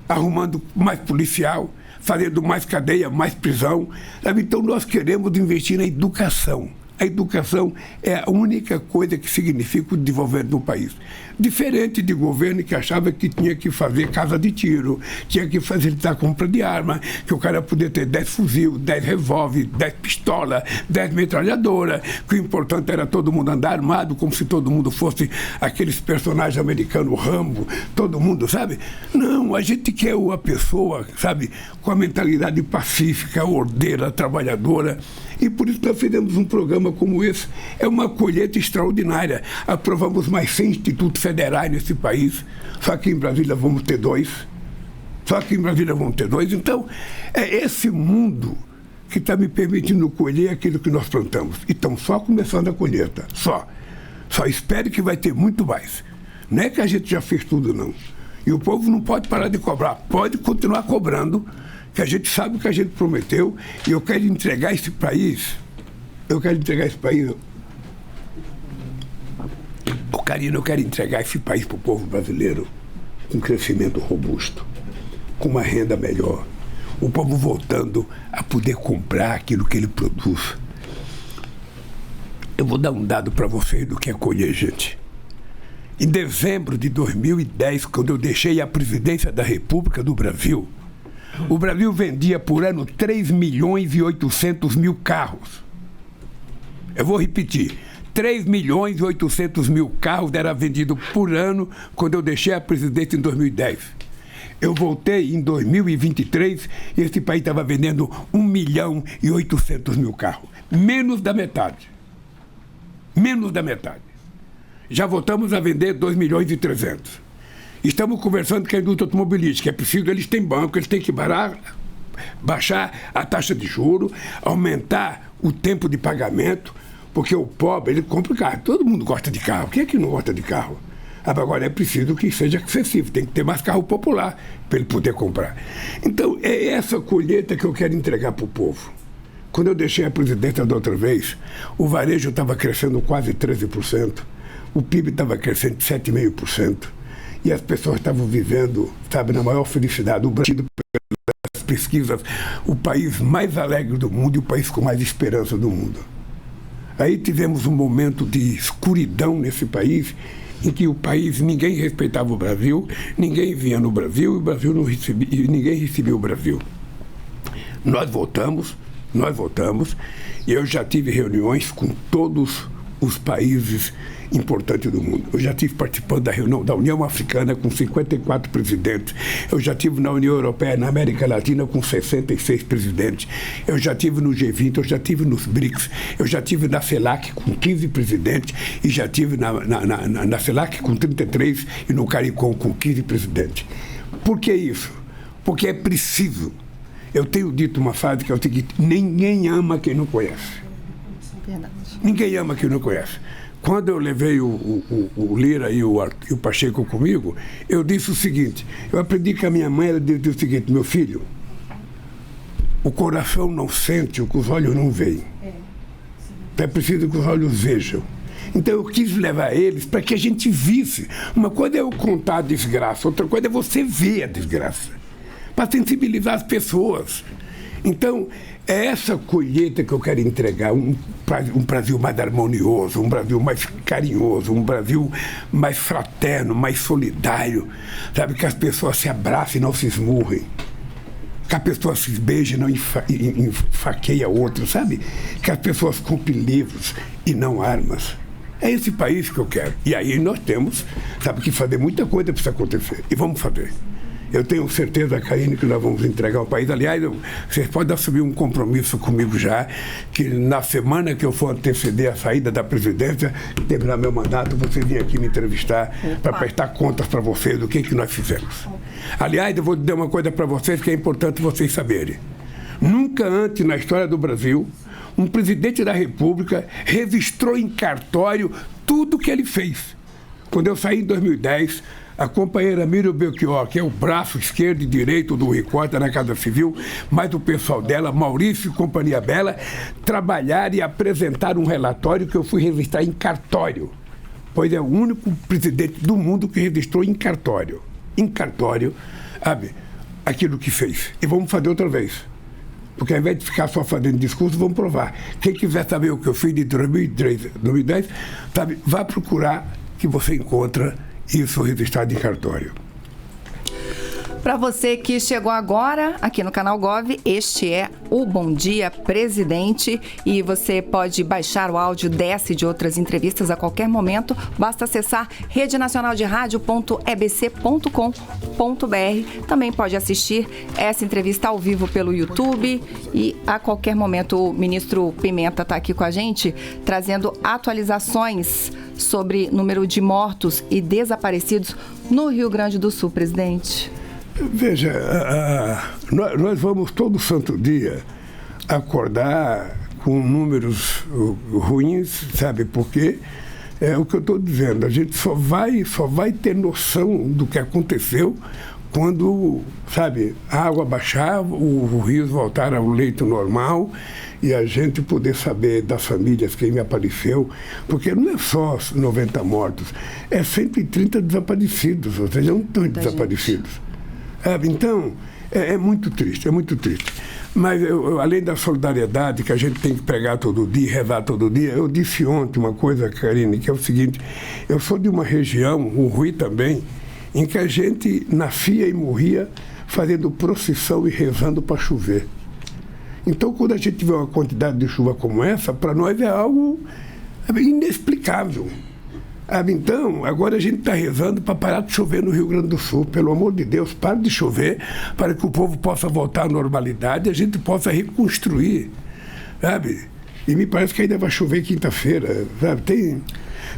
arrumando mais policial, fazendo mais cadeia, mais prisão. Então nós queremos investir na educação. A educação é a única coisa que significa o desenvolvimento do país. Diferente de governo que achava que tinha que fazer casa de tiro, tinha que facilitar a compra de arma, que o cara podia ter 10 fuzil, 10 revólver, 10 pistola, 10 metralhadora, que o importante era todo mundo andar armado, como se todo mundo fosse aqueles personagens americanos, Rambo, todo mundo, sabe? Não, a gente quer uma pessoa, sabe, com a mentalidade pacífica, ordeira, trabalhadora. E por isso nós fizemos um programa como esse. É uma colheita extraordinária. Aprovamos mais 100 institutos federais nesse país. Só que em Brasília vamos ter 2. Então, é esse mundo que está me permitindo colher aquilo que nós plantamos. E estamos só começando a colheita. Só espero que vai ter muito mais. Não é que a gente já fez tudo, não. E o povo não pode parar de cobrar. Pode continuar cobrando, que a gente sabe o que a gente prometeu, e eu quero entregar esse país. Karina, eu quero entregar esse país para o povo brasileiro com um crescimento robusto, com uma renda melhor, o povo voltando a poder comprar aquilo que ele produz. Eu vou dar um dado para vocês do que é colher, gente. Em dezembro de 2010, quando eu deixei a presidência da República do Brasil, o Brasil vendia por ano 3.800.000 carros. Eu vou repetir. 3.800.000 carros era vendido por ano quando eu deixei a presidência em 2010. Eu voltei em 2023 e esse país estava vendendo 1.800.000 carros. Menos da metade. Já voltamos a vender 2.300.000. Estamos conversando com a indústria automobilística. É preciso, eles têm banco, eles têm que baixar a taxa de juros, aumentar o tempo de pagamento, porque o pobre, ele compra carro. Todo mundo gosta de carro. Quem é que não gosta de carro? Agora é preciso que seja acessível, tem que ter mais carro popular para ele poder comprar. Então, é essa colheita que eu quero entregar para o povo. Quando eu deixei a presidência da outra vez, o varejo estava crescendo quase 13%, o PIB estava crescendo 7,5%. E as pessoas estavam vivendo, sabe, na maior felicidade. O Brasil, pelas pesquisas, o país mais alegre do mundo e o país com mais esperança do mundo. Aí tivemos um momento de escuridão nesse país, em que o país, ninguém respeitava o Brasil, ninguém vinha no Brasil, e o Brasil não recebia, e ninguém recebia o Brasil. Nós voltamos, e eu já tive reuniões com todos os países importante do mundo. Eu já estive participando da reunião da União Africana com 54 presidentes. Eu já estive na União Europeia, na América Latina, com 66 presidentes. Eu já estive no G20, eu já estive nos BRICS, eu já estive na CELAC com 15 presidentes e já estive na CELAC com 33 e no CARICOM com 15 presidentes. Por que isso? Porque é preciso. Eu tenho dito uma frase que é o seguinte: ninguém ama quem não conhece. Verdade. Ninguém ama quem não conhece. Quando eu levei o Lira e o Pacheco comigo, eu disse o seguinte, eu aprendi com a minha mãe, ela disse o seguinte, meu filho, o coração não sente o que os olhos não veem. É preciso que os olhos vejam. Então eu quis levar eles para que a gente visse. Uma coisa é eu contar a desgraça, outra coisa é você ver a desgraça. Para sensibilizar as pessoas. Então, é essa colheita que eu quero entregar, um Brasil mais harmonioso, um Brasil mais carinhoso, um Brasil mais fraterno, mais solidário, sabe? Que as pessoas se abracem e não se esmurrem. Que a pessoa se beije e não enfaqueia outro, sabe? Que as pessoas comprem livros e não armas. É esse país que eu quero. E aí nós temos, sabe, que fazer muita coisa para isso acontecer. E vamos fazer. Eu tenho certeza, Karine, que nós vamos entregar o país. Aliás, vocês podem assumir um compromisso comigo já, que na semana que eu for anteceder a saída da presidência, terminar meu mandato, vocês virem aqui me entrevistar para prestar contas para vocês do que nós fizemos. Aliás, eu vou dizer uma coisa para vocês que é importante vocês saberem. Nunca antes na história do Brasil, um presidente da República registrou em cartório tudo que ele fez. Quando eu saí em 2010, a companheira Miriam Belchior, que é o braço esquerdo e direito do Rui Costa na Casa Civil, mais o pessoal dela, Maurício e companhia Bela, trabalharam e apresentaram um relatório que eu fui registrar em cartório. Pois é o único presidente do mundo que registrou em cartório. Em cartório, sabe, aquilo que fez. E vamos fazer outra vez. Porque ao invés de ficar só fazendo discurso, vamos provar. Quem quiser saber o que eu fiz de 2010, sabe, vá procurar que você encontra isso registrado em cartório. Para você que chegou agora aqui no canal Gov, este é o Bom Dia Presidente e você pode baixar o áudio dessa e de outras entrevistas a qualquer momento. Basta acessar redenacionalderadio.ebc.com.br. Também pode assistir essa entrevista ao vivo pelo YouTube e a qualquer momento o ministro Pimenta está aqui com a gente trazendo atualizações sobre número de mortos e desaparecidos no Rio Grande do Sul, presidente. Veja, nós vamos todo santo dia acordar com números ruins, sabe por quê? É o que eu estou dizendo, a gente só vai ter noção do que aconteceu quando, sabe, a água baixar, o rio voltar ao leito normal e a gente poder saber das famílias quem me apareceu, porque não é só 90 mortos, é 130 desaparecidos, ou seja, não estão desaparecidos. Então, é muito triste, é muito triste. Mas, além da solidariedade que a gente tem que pregar todo dia, rezar todo dia, eu disse ontem uma coisa, Karine, que é o seguinte, eu sou de uma região, o Rui também, em que a gente nascia e morria fazendo procissão e rezando para chover. Então, quando a gente vê uma quantidade de chuva como essa, para nós é algo inexplicável. Então, agora a gente está rezando para parar de chover no Rio Grande do Sul. Pelo amor de Deus, para de chover para que o povo possa voltar à normalidade e a gente possa reconstruir, sabe? E me parece que ainda vai chover quinta-feira, sabe?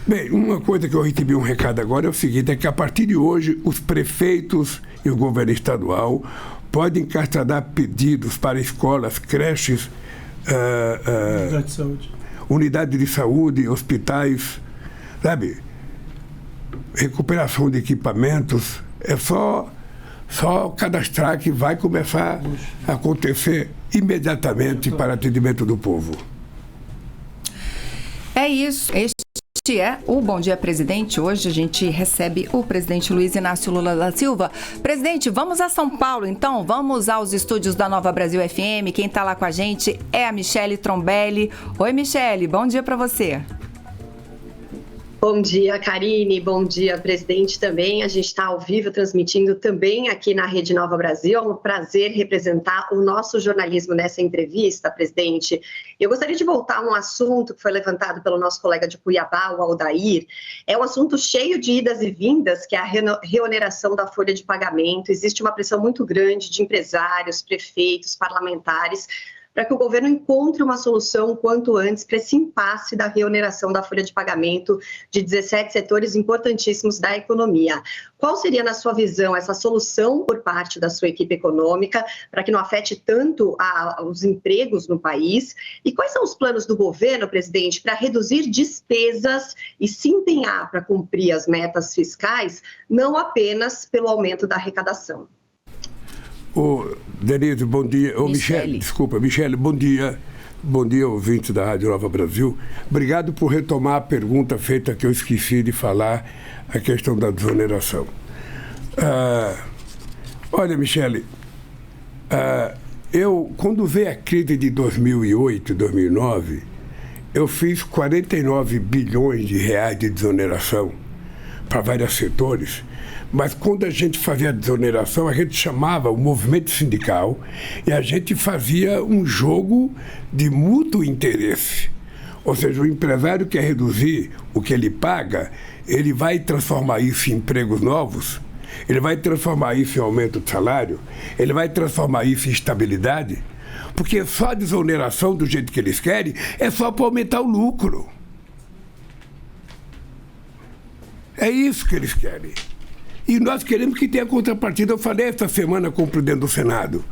Bem, uma coisa que eu recebi um recado agora é o seguinte, é que a partir de hoje os prefeitos e o governo estadual podem encartrar pedidos para escolas, creches, unidades de saúde, hospitais, sabe, recuperação de equipamentos, é só cadastrar que vai começar a acontecer imediatamente para atendimento do povo. É isso. Este é o Bom Dia Presidente. Hoje a gente recebe o presidente Luiz Inácio Lula da Silva. Presidente, vamos a São Paulo, então? Vamos aos estúdios da Nova Brasil FM. Quem está lá com a gente é a Michele Trombelli. Oi, Michele, bom dia para você. Bom dia, Karine. Bom dia, presidente, também. A gente está ao vivo transmitindo também aqui na Rede Nova Brasil. É um prazer representar o nosso jornalismo nessa entrevista, presidente. Eu gostaria de voltar a um assunto que foi levantado pelo nosso colega de Cuiabá, o Aldair. É um assunto cheio de idas e vindas, que é a reoneração da folha de pagamento. Existe uma pressão muito grande de empresários, prefeitos, parlamentares, para que o governo encontre uma solução o quanto antes para esse impasse da reoneração da folha de pagamento de 17 setores importantíssimos da economia. Qual seria, na sua visão, essa solução por parte da sua equipe econômica para que não afete tanto os empregos no país? E quais são os planos do governo, presidente, para reduzir despesas e se empenhar para cumprir as metas fiscais, não apenas pelo aumento da arrecadação? Denise, bom dia. Michele, bom dia. Bom dia, ouvintes da Rádio Nova Brasil. Obrigado por retomar a pergunta feita que eu esqueci de falar, a questão da desoneração. Olha, Michele, quando veio a crise de 2008, 2009, eu fiz 49 bilhões de reais de desoneração para vários setores. Mas quando a gente fazia a desoneração, a gente chamava o movimento sindical e a gente fazia um jogo de mútuo interesse. Ou seja, o empresário quer reduzir o que ele paga, ele vai transformar isso em empregos novos, ele vai transformar isso em aumento de salário, ele vai transformar isso em estabilidade, porque só a desoneração do jeito que eles querem é só para aumentar o lucro. É isso que eles querem. E nós queremos que tenha contrapartida. Eu falei esta semana com o presidente do Senado.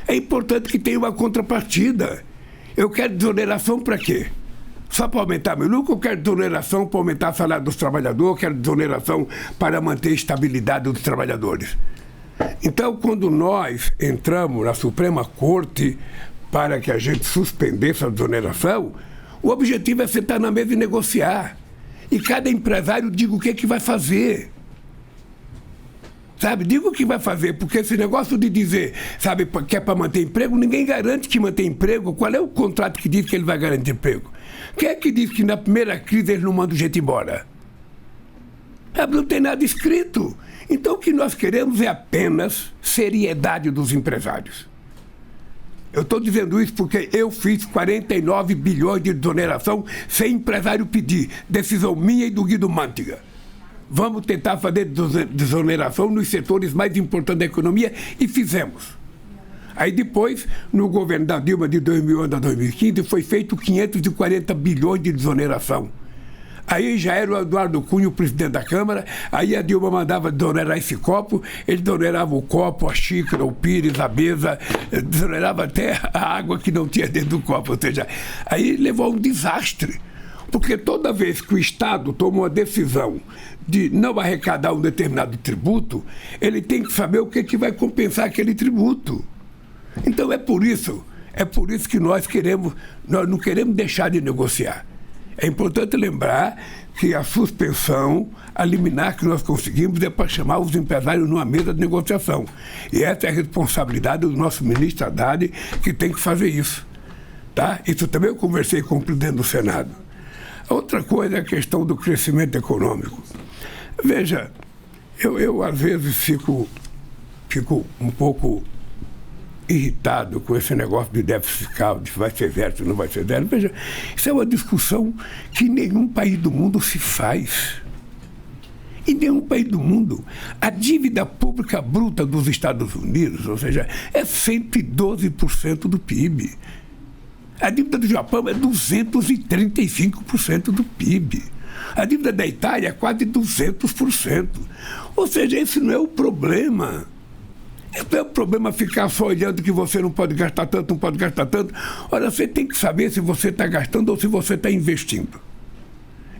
É importante que tenha uma contrapartida. Eu quero desoneração para quê? Só para aumentar meu lucro? Eu quero desoneração para aumentar o salário dos trabalhadores? Eu quero desoneração para manter a estabilidade dos trabalhadores? Então, quando nós entramos na Suprema Corte para que a gente suspendesse a desoneração, o objetivo é sentar na mesa e negociar. E cada empresário diga o que vai fazer. Sabe, diga o que vai fazer, porque esse negócio de dizer, sabe, que é para manter emprego, ninguém garante que mantém emprego. Qual é o contrato que diz que ele vai garantir emprego? Quem é que diz que na primeira crise ele não manda o gente embora? Não tem nada escrito. Então o que nós queremos é apenas seriedade dos empresários. Eu estou dizendo isso porque eu fiz 49 bilhões de desoneração sem empresário pedir. Decisão minha e do Guido Mantega. Vamos tentar fazer desoneração nos setores mais importantes da economia e fizemos. Aí depois, no governo da Dilma de 2011 a 2015, foi feito 540 bilhões de desoneração. Aí já era o Eduardo Cunha, o presidente da Câmara, aí a Dilma mandava desonerar esse copo, ele desonerava o copo, a xícara, o pires, a mesa, desonerava até a água que não tinha dentro do copo. Ou seja, aí levou a um desastre. Porque toda vez que o Estado toma uma decisão de não arrecadar um determinado tributo, ele tem que saber o que vai compensar aquele tributo. Então é por isso que nós não queremos deixar de negociar. É importante lembrar que a suspensão, a liminar que nós conseguimos é para chamar os empresários numa mesa de negociação. E essa é a responsabilidade do nosso ministro Haddad, que tem que fazer isso. Tá? Isso também eu conversei com o presidente do Senado. Outra coisa é a questão do crescimento econômico. Veja, eu às vezes fico um pouco irritado com esse negócio de déficit fiscal, de se vai ser zero, se não vai ser zero. Veja, isso é uma discussão que em nenhum país do mundo se faz. Em nenhum país do mundo. A dívida pública bruta dos Estados Unidos, ou seja, é 112% do PIB. A dívida do Japão é 235% do PIB. A dívida da Itália é quase 200%. Ou seja, esse não é o problema. Esse não é o problema ficar só olhando que você não pode gastar tanto, não pode gastar tanto. Olha, você tem que saber se você está gastando ou se você está investindo.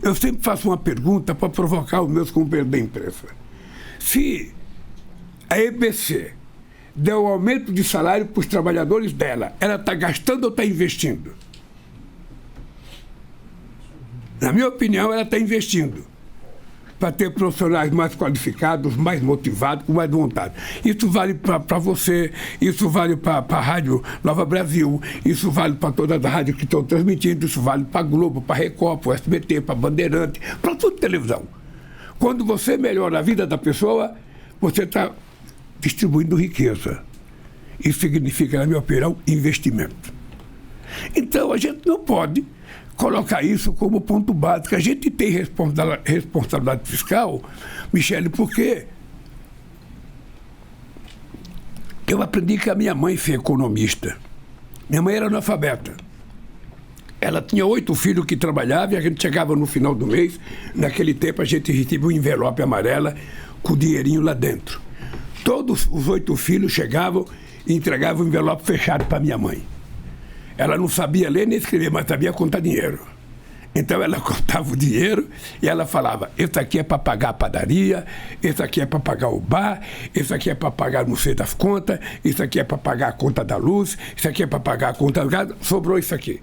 Eu sempre faço uma pergunta para provocar os meus companheiros da imprensa. Se a EBC deu um aumento de salário para os trabalhadores dela, ela está gastando ou está investindo? Na minha opinião, ela está investindo para ter profissionais mais qualificados, mais motivados, com mais vontade. Isso vale para você, isso vale para a Rádio Nova Brasil, isso vale para todas as rádios que estão transmitindo, isso vale para a Globo, para a Record, para o SBT, para a Bandeirante, para toda televisão. Quando você melhora a vida da pessoa, você está distribuindo riqueza. Isso significa, na minha opinião, investimento. Então, a gente não pode colocar isso como ponto básico. A gente tem responsabilidade fiscal, Michele, porque eu aprendi que a minha mãe foi economista. Minha mãe era analfabeta. Ela tinha 8 filhos que trabalhavam e a gente chegava no final do mês. Naquele tempo a gente recebia um envelope amarela com o dinheirinho lá dentro. Todos os 8 filhos chegavam e entregavam o envelope fechado para minha mãe. Ela não sabia ler nem escrever, mas sabia contar dinheiro. Então ela contava o dinheiro e ela falava, esse aqui é para pagar a padaria, esse aqui é para pagar o bar, esse aqui é para pagar não sei das contas, isso aqui é para pagar a conta da luz, isso aqui é para pagar a conta do gás, sobrou isso aqui.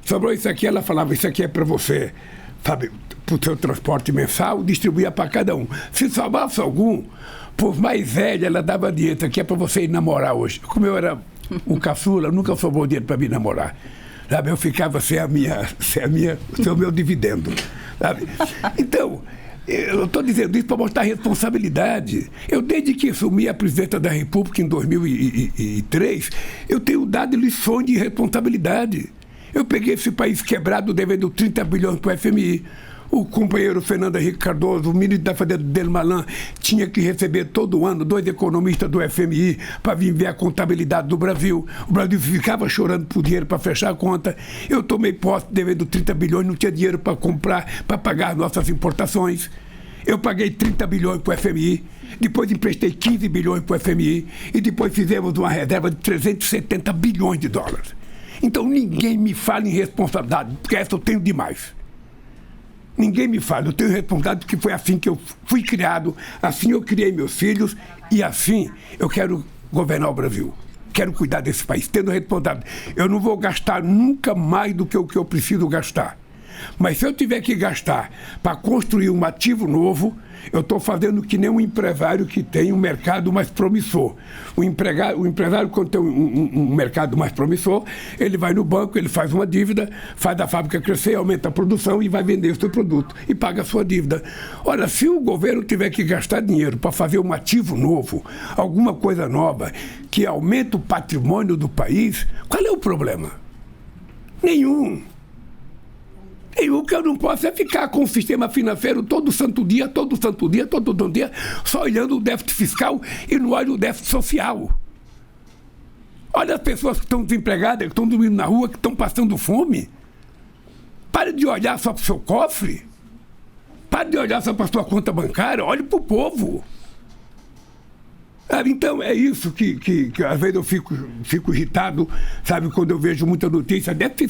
Sobrou isso aqui, ela falava, isso aqui é para você, sabe, para o seu transporte mensal, distribuía para cada um. Se sobrasse algum, por mais velha, ela dava dinheiro, isso aqui é para você ir namorar hoje. Como eu era um caçula, nunca sobrou dinheiro para me namorar. Sabe, eu ficava sem o meu dividendo. Sabe? Então, eu estou dizendo isso para mostrar a responsabilidade. Eu, desde que assumi a presidência da República em 2003, eu tenho dado lições de responsabilidade. Eu peguei esse país quebrado devendo 30 bilhões para o FMI. O companheiro Fernando Henrique Cardoso, o ministro da Fazenda Delmalan, tinha que receber todo ano 2 economistas do FMI para vir ver a contabilidade do Brasil. O Brasil ficava chorando por dinheiro para fechar a conta. Eu tomei posse devendo 30 bilhões, não tinha dinheiro para comprar, para pagar nossas importações. Eu paguei 30 bilhões para o FMI, depois emprestei 15 bilhões para o FMI e depois fizemos uma reserva de 370 bilhões de dólares. Então ninguém me fala em responsabilidade, porque essa eu tenho demais. Ninguém me fala, eu tenho responsabilidade porque foi assim que eu fui criado, assim eu criei meus filhos e assim eu quero governar o Brasil. Quero cuidar desse país, tendo responsabilidade. Eu não vou gastar nunca mais do que o que eu preciso gastar. Mas se eu tiver que gastar para construir um ativo novo, eu estou fazendo que nem um empresário que tem um mercado mais promissor. O empresário, quando tem um mercado mais promissor, ele vai no banco, ele faz uma dívida, faz a fábrica crescer, aumenta a produção e vai vender o seu produto e paga a sua dívida. Ora, se o governo tiver que gastar dinheiro para fazer um ativo novo, alguma coisa nova, que aumenta o patrimônio do país, qual é o problema? Nenhum. E o que eu não posso é ficar com o sistema financeiro todo santo dia, só olhando o déficit fiscal e não olha o déficit social. Olha as pessoas que estão desempregadas, que estão dormindo na rua, que estão passando fome. Pare de olhar só para o seu cofre. Pare de olhar só para a sua conta bancária. Olhe para o povo. Então é isso que às vezes eu fico irritado, sabe, quando eu vejo muita notícia, déficit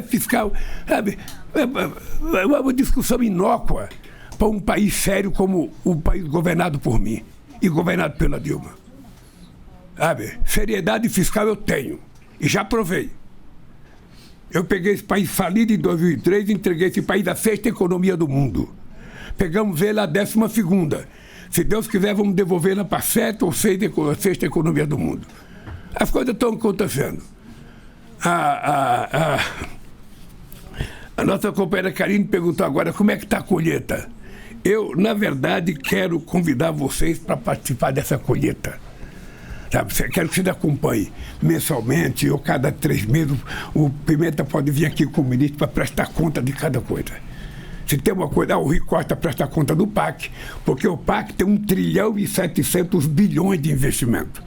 fiscal, sabe? É uma discussão inócua para um país sério como o país governado por mim e governado pela Dilma. Sabe? Seriedade fiscal eu tenho e já provei. Eu peguei esse país falido em 2003 e entreguei esse país à 6ª economia do mundo. Pegamos ele à 12ª. Se Deus quiser, vamos devolvê-la para a 7ª ou 6ª economia do mundo. As coisas estão acontecendo. A nossa companheira Karine perguntou agora como é que está a colheita. Eu, na verdade, quero convidar vocês para participar dessa colheita. Sabe? Quero que vocês acompanhem mensalmente ou cada 3 meses. O Pimenta pode vir aqui com o ministro para prestar conta de cada coisa. Se tem uma coisa, o Rui Costa presta conta do PAC, porque o PAC tem 1 trilhão e 700 bilhões de investimento.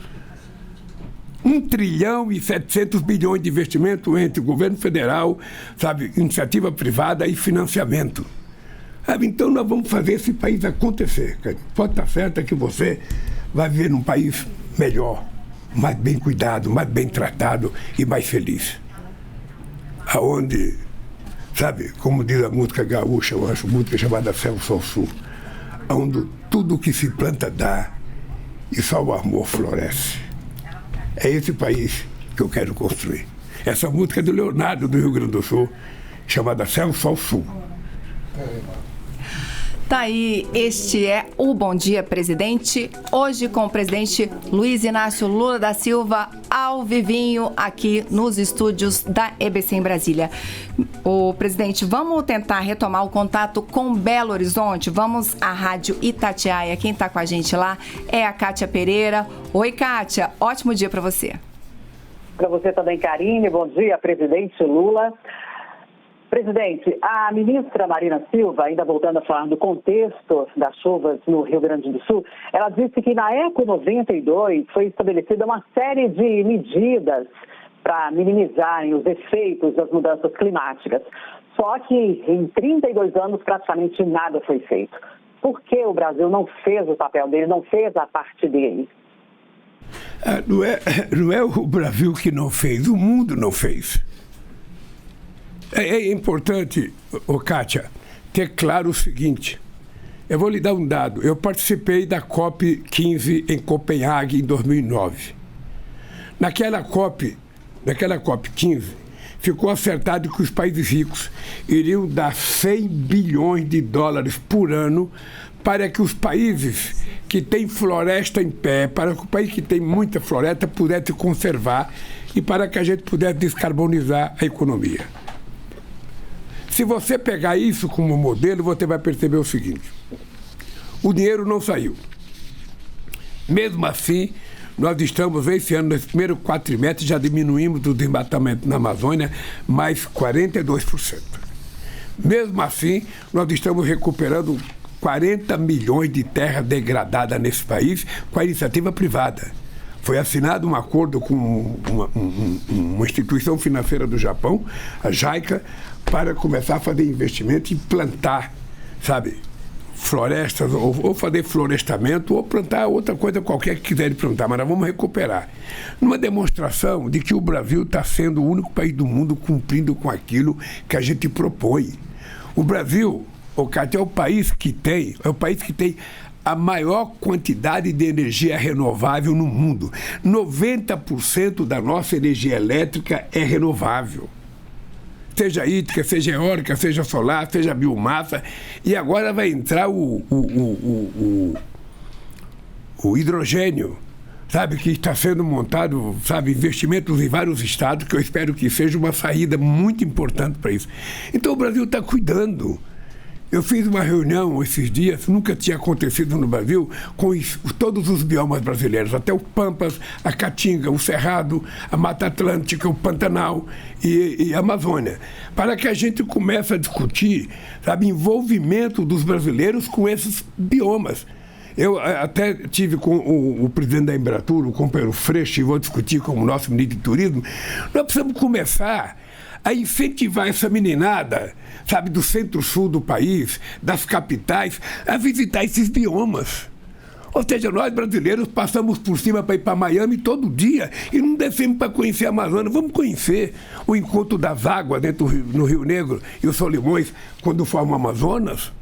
1 trilhão e 700 bilhões de investimento entre o governo federal, sabe, iniciativa privada e financiamento. Sabe, então nós vamos fazer esse país acontecer. Pode estar certo que você vai viver num país melhor, mais bem cuidado, mais bem tratado e mais feliz. Aonde, sabe, como diz a música gaúcha, eu acho música chamada Céu, Sol, Sul, onde tudo que se planta dá e só o amor floresce. É esse país que eu quero construir. Essa música é do Leonardo, do Rio Grande do Sul, chamada Céu, Sol, Sul. Tá aí, este é o Bom Dia Presidente, hoje com o presidente Luiz Inácio Lula da Silva, ao vivinho, aqui nos estúdios da EBC em Brasília. O presidente, vamos tentar retomar o contato com Belo Horizonte, vamos à Rádio Itatiaia, quem está com a gente lá é a Kátia Pereira. Oi, Kátia, ótimo dia para você. Para você também, Karine, bom dia, presidente Lula. Presidente, a ministra Marina Silva, ainda voltando a falar do contexto das chuvas no Rio Grande do Sul, ela disse que na Eco 92 foi estabelecida uma série de medidas para minimizarem os efeitos das mudanças climáticas. Só que em 32 anos praticamente nada foi feito. Por que o Brasil não fez o papel dele, não fez a parte dele? Não é o Brasil que não fez, o mundo não fez. É importante, Kátia, ter claro o seguinte. Eu vou lhe dar um dado. Eu participei da COP15 em Copenhague em 2009. Naquela COP15, ficou acertado que os países ricos iriam dar 100 bilhões de dólares por ano para que os países que têm floresta em pé, para que o país que tem muita floresta pudesse conservar e para que a gente pudesse descarbonizar a economia. Se você pegar isso como modelo, você vai perceber o seguinte: o dinheiro não saiu. Mesmo assim, nós estamos, esse ano, nesse primeiro quatrimestre, já diminuímos o desmatamento na Amazônia mais 42%. Mesmo assim, nós estamos recuperando 40 milhões de terra degradada nesse país com a iniciativa privada. Foi assinado um acordo com uma instituição financeira do Japão, a JICA, para começar a fazer investimento e plantar, florestas, ou fazer florestamento, ou plantar outra coisa qualquer que quiserem plantar, mas nós vamos recuperar. Numa demonstração de que o Brasil está sendo o único país do mundo cumprindo com aquilo que a gente propõe. O Brasil, Cátia, é o país que tem a maior quantidade de energia renovável no mundo. 90% da nossa energia elétrica é renovável. Seja hídrica, seja eólica, seja solar, seja biomassa. E agora vai entrar o hidrogênio, que está sendo montado, investimentos em vários estados, que eu espero que seja uma saída muito importante para isso. Então o Brasil está cuidando. Eu fiz uma reunião esses dias, nunca tinha acontecido no Brasil, com todos os biomas brasileiros, até o Pampas, a Caatinga, o Cerrado, a Mata Atlântica, o Pantanal e a Amazônia, para que a gente comece a discutir, envolvimento dos brasileiros com esses biomas. Eu até tive com o presidente da Embratur, o companheiro Freixo, e vou discutir com o nosso ministro de Turismo. Nós precisamos começar a incentivar essa meninada, do centro-sul do país, das capitais, a visitar esses biomas. Ou seja, nós brasileiros passamos por cima para ir para Miami todo dia e não descemos para conhecer a Amazônia. Vamos conhecer o encontro das águas no Rio Negro e os Solimões, quando formam o Amazonas.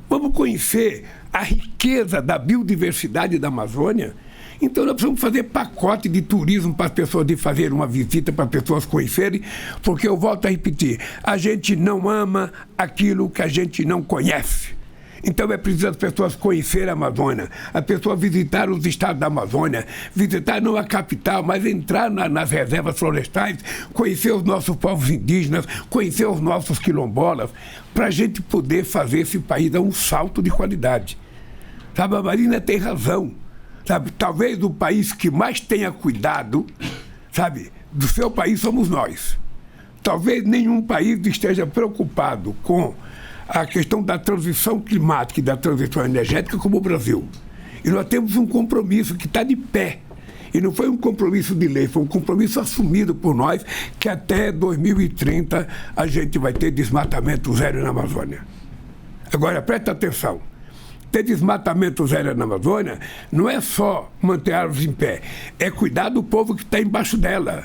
Vamos conhecer a riqueza da biodiversidade da Amazônia. Então nós precisamos fazer pacote de turismo para as pessoas de fazer uma visita, para as pessoas conhecerem, porque eu volto a repetir, a gente não ama aquilo que a gente não conhece. Então é preciso as pessoas conhecerem a Amazônia, as pessoas visitar os estados da Amazônia, visitar não a capital, mas entrar nas reservas florestais, conhecer os nossos povos indígenas, conhecer os nossos quilombolas, para a gente poder fazer esse país dar um salto de qualidade. A Marina tem razão. Talvez o país que mais tenha cuidado, do seu país somos nós. Talvez nenhum país esteja preocupado com a questão da transição climática e da transição energética como o Brasil. E nós temos um compromisso que está de pé. E não foi um compromisso de lei, foi um compromisso assumido por nós, que até 2030 a gente vai ter desmatamento zero na Amazônia. Agora, presta atenção. Ter desmatamento zero na Amazônia não é só manter árvores em pé, é cuidar do povo que está embaixo dela.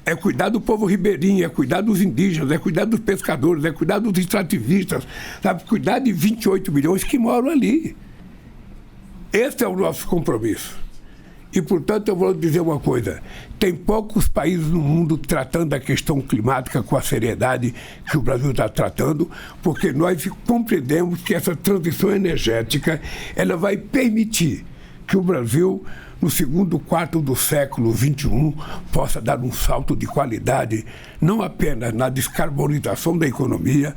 É cuidar do povo ribeirinho, é cuidar dos indígenas, é cuidar dos pescadores, é cuidar dos extrativistas, cuidar de 28 milhões que moram ali. Esse é o nosso compromisso. E, portanto, eu vou dizer uma coisa, tem poucos países no mundo tratando a questão climática com a seriedade que o Brasil está tratando, porque nós compreendemos que essa transição energética ela vai permitir que o Brasil, no segundo quarto do século XXI, possa dar um salto de qualidade, não apenas na descarbonização da economia,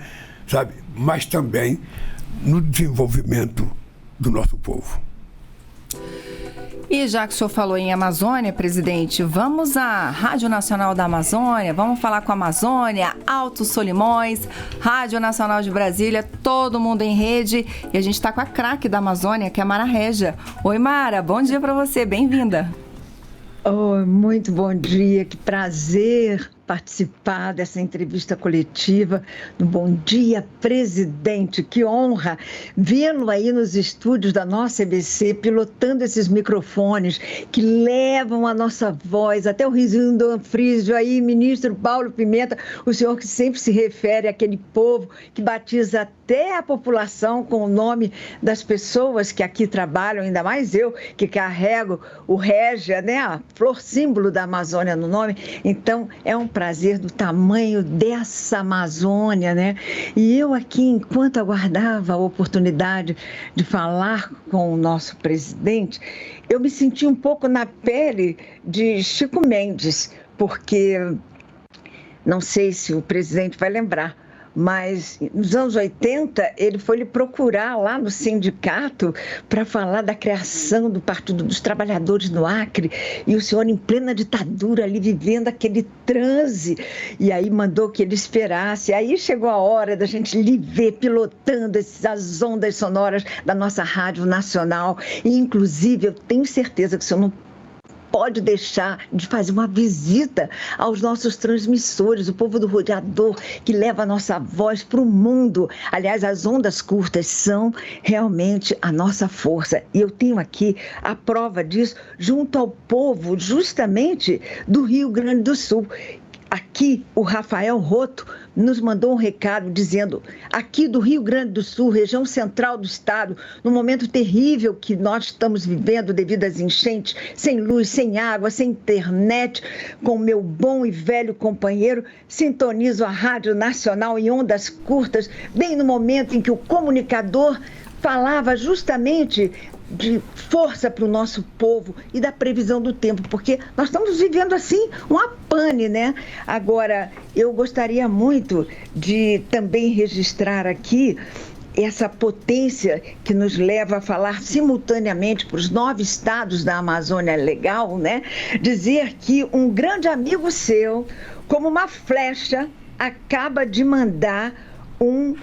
mas também no desenvolvimento do nosso povo. E já que o senhor falou em Amazônia, presidente, vamos à Rádio Nacional da Amazônia, vamos falar com a Amazônia, Altos Solimões, Rádio Nacional de Brasília, todo mundo em rede. E a gente está com a craque da Amazônia, que é a Mara Régia. Oi, Mara, bom dia para você, bem-vinda. Oh, muito bom dia, que prazer participar dessa entrevista coletiva. Bom dia, presidente, que honra vê-lo aí nos estúdios da nossa EBC, pilotando esses microfones que levam a nossa voz até o Rizinho do Anfrísio, aí, ministro Paulo Pimenta, o senhor que sempre se refere àquele povo que batiza até a população com o nome das pessoas que aqui trabalham, ainda mais eu, que carrego o Régia, né, a flor símbolo da Amazônia no nome. Então, é um prazer do tamanho dessa Amazônia, né? E eu aqui, enquanto aguardava a oportunidade de falar com o nosso presidente, eu me senti um pouco na pele de Chico Mendes, porque não sei se o presidente vai lembrar, mas nos anos 80 ele foi lhe procurar lá no sindicato para falar da criação do Partido dos Trabalhadores no Acre, e o senhor em plena ditadura ali vivendo aquele transe, e aí mandou que ele esperasse. Aí chegou a hora da gente lhe ver pilotando as ondas sonoras da nossa Rádio Nacional, e inclusive eu tenho certeza que o senhor não pode deixar de fazer uma visita aos nossos transmissores, o povo do rodeador que leva a nossa voz para o mundo. Aliás, as ondas curtas são realmente a nossa força. E eu tenho aqui a prova disso junto ao povo justamente do Rio Grande do Sul. Aqui, o Rafael Roto nos mandou um recado dizendo: aqui do Rio Grande do Sul, região central do estado, no momento terrível que nós estamos vivendo devido às enchentes, sem luz, sem água, sem internet, com meu bom e velho companheiro, sintonizo a Rádio Nacional em ondas curtas, bem no momento em que o comunicador falava justamente de força para o nosso povo e da previsão do tempo, porque nós estamos vivendo assim uma pane, né? Agora, eu gostaria muito de também registrar aqui essa potência que nos leva a falar simultaneamente para os 9 estados da Amazônia Legal, né? Dizer que um grande amigo seu, como uma flecha, acaba de mandar um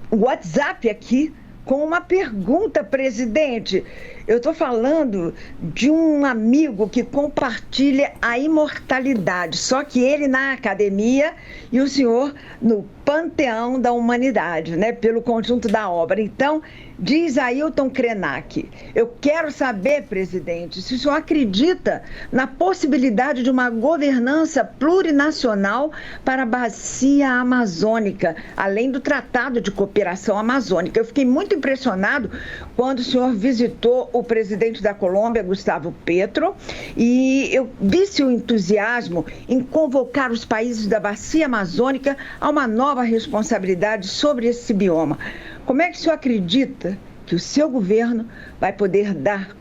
WhatsApp aqui com uma pergunta, presidente. Eu estou falando de um amigo que compartilha a imortalidade, só que ele na academia e o senhor no panteão da humanidade, né, pelo conjunto da obra. Então, diz Ailton Krenak, eu quero saber, presidente, se o senhor acredita na possibilidade de uma governança plurinacional para a bacia amazônica, além do Tratado de Cooperação Amazônica. Eu fiquei muito impressionado quando o senhor visitou o presidente da Colômbia, Gustavo Petro, e eu vi seu entusiasmo em convocar os países da bacia amazônica a uma nova responsabilidade sobre esse bioma. Como é que o senhor acredita que o seu governo vai poder dar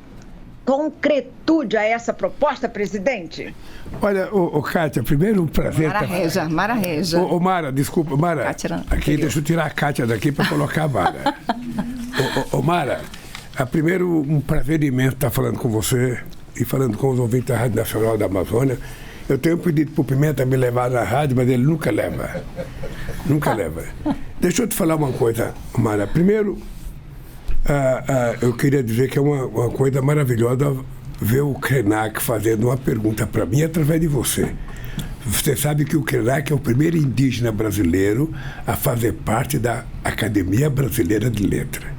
concretude a essa proposta, presidente? Olha, Kátia, primeiro um prazer... Mara Reja. Mara, desculpa, Mara, Kátia, aqui, deixa eu tirar a Kátia daqui para colocar a Mara. Mara, primeiro um prazer imenso estar falando com você e falando com os ouvintes da Rádio Nacional da Amazônia. Eu tenho pedido para o Pimenta me levar na rádio, mas ele nunca leva. Nunca leva. Deixa eu te falar uma coisa, Mara. Primeiro, eu queria dizer que é uma coisa maravilhosa ver o Krenak fazendo uma pergunta para mim através de você. Você sabe que o Krenak é o primeiro indígena brasileiro a fazer parte da Academia Brasileira de Letras.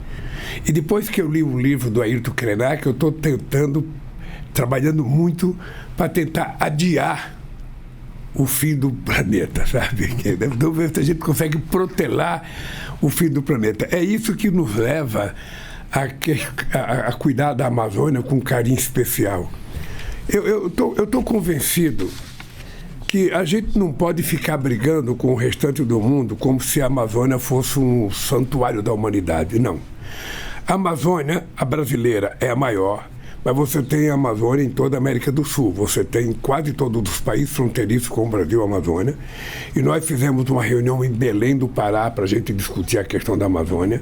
E depois que eu li o livro do Ailton Krenak, eu estou trabalhando muito para tentar adiar o fim do planeta, sabe? Vamos ver se a gente consegue protelar o fim do planeta. É isso que nos leva a cuidar da Amazônia com carinho especial. Eu tô convencido que a gente não pode ficar brigando com o restante do mundo como se a Amazônia fosse um santuário da humanidade. Não. A Amazônia, a brasileira, é a maior, mas você tem a Amazônia em toda a América do Sul. Você tem quase todos os países fronteiriços com o Brasil e a Amazônia. E nós fizemos uma reunião em Belém do Pará para a gente discutir a questão da Amazônia.